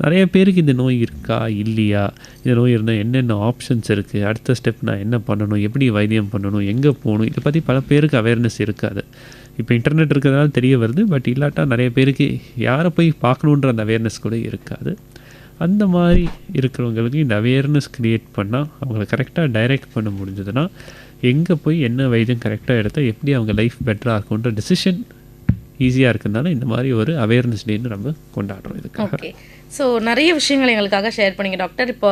நிறைய பேருக்கு இந்த நோய் இருக்கா இல்லையா, இந்த நோய் இருந்தால் என்னென்ன ஆப்ஷன்ஸ் இருக்குது, அடுத்த ஸ்டெப் நான் என்ன பண்ணணும், எப்படி வைத்தியம் பண்ணணும், எங்கே போகணும், இதை பற்றி பல பேருக்கு அவேர்னஸ் இருக்காது. இப்போ இன்டர்நெட் இருக்கிறதுனால தெரிய வருது, பட் இல்லாட்டா நிறைய பேருக்கு யாரை போய் பார்க்கணுன்ற அந்த அவேர்னஸ் கூட இருக்காது. அந்த மாதிரி இருக்கிறவங்களுக்கு இந்த அவேர்னஸ் க்ரியேட் பண்ணால் அவங்கள கரெக்டாக டைரெக்ட் பண்ண முடிஞ்சதுன்னா எங்கே போய் என்ன வைத்தியம் கரெக்டாக எடுத்தால் எப்படி அவங்க லைஃப் பெட்டராக இருக்குன்ற டெசிஷன் ஈஸியாக இருக்கிறதுனால இந்த மாதிரி ஒரு அவேர்னஸ் டேன்னு நம்ம கொண்டாடுறோம் இதுக்காக. ஓகே. ஸோ நிறைய விஷயங்கள் எங்களுக்காக ஷேர் பண்ணிங்க டாக்டர். இப்போ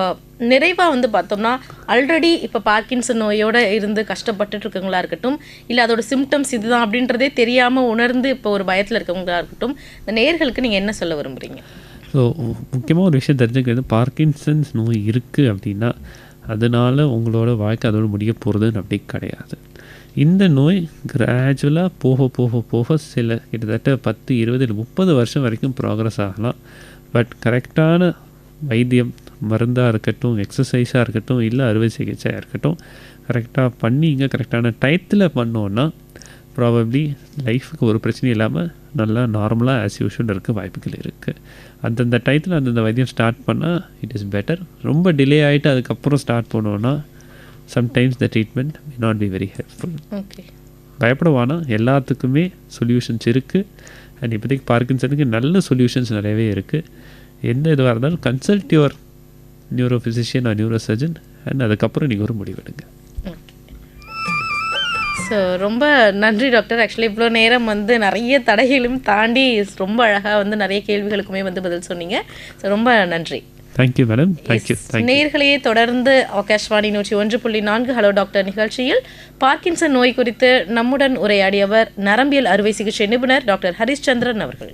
நிறைவாக வந்து பார்த்தோம்னா ஆல்ரெடி இப்போ பார்க்கின்சன் நோயோடு இருந்து கஷ்டப்பட்டுட்டு இருக்கவங்களா இருக்கட்டும், இல்லை அதோட சிம்டம்ஸ் இதுதான் அப்படின்றதே தெரியாமல் உணர்ந்து இப்போ ஒரு பயத்தில் இருக்கவங்களா இருக்கட்டும், இந்த நேயர்களுக்கு நீங்கள் என்ன சொல்ல விரும்புகிறீங்க? ஸோ முக்கியமாக ஒரு விஷயம் தெரிஞ்சுக்கிறது, பார்க்கின்சன்ஸ் நோய் இருக்குது அப்படின்னா அதனால் உங்களோட வாழ்க்கை அதோடு முடிய போகிறதுன்னு அப்படி கிடையாது. இந்த நோய் கிராஜுவலாக போக போக போக சில கிட்டத்தட்ட 10, 20, 30 வருஷம் வரைக்கும் ப்ராக்ரஸ் ஆகலாம். பட் கரெக்டான வைத்தியம், மருந்தாக இருக்கட்டும், எக்ஸசைஸாக இருக்கட்டும், இல்லை அறுவை சிகிச்சையாக இருக்கட்டும், கரெக்டாக பண்ணிங்க கரெக்டான டயத்தில் பண்ணோன்னா ப்ராபப்ளி லைஃபுக்கு ஒரு பிரச்சனையும் இல்லாமல் நல்லா நார்மலாக ஆஸ் யூஷுவல் இருக்க வாய்ப்புகள் இருக்குது. அந்தந்த டயத்தில் அந்தந்த வைத்தியம் ஸ்டார்ட் பண்ணால் இட் இஸ் பெட்டர். ரொம்ப டிலே ஆகிட்டு அதுக்கப்புறம் ஸ்டார்ட் பண்ணோன்னா sometimes the treatment may not be very helpful. Okay. பயப்படவானா, எல்லாத்துக்குமே சொல்யூஷன்ஸ் இருக்குது. அண்ட் இப்போதைக்கு பார்க்கின்சனுக்கு நல்ல சொல்யூஷன்ஸ் நிறையவே இருக்குது. எந்த இதுவாக இருந்தாலும் consult your neuro physician R neuro surgeon, and அதுக்கப்புறம் நீங்கள் ஒரு முடிவெடுங்க. ஸோ ரொம்ப நன்றி டாக்டர். ஆக்சுவலி இவ்வளோ நேரம் வந்து நிறைய தடைகளும் தாண்டி ரொம்ப அழகாக வந்து நிறைய கேள்விகளுக்குமே வந்து பதில் சொன்னீங்க. ஸோ ரொம்ப நன்றி. Thank you madam. தேங்க்யூ. நேயர்களையே தொடர்ந்து ஆகாஷ்வாணி 101.4 ஹலோ டாக்டர் நிகழ்ச்சியில் பார்க்கின்சன் நோய் குறித்து நம்முடன் உரையாடியவர் நரம்பியல் அறுவை சிகிச்சை நிபுணர் டாக்டர் ஹரிஷ்சந்திரன் அவர்கள்.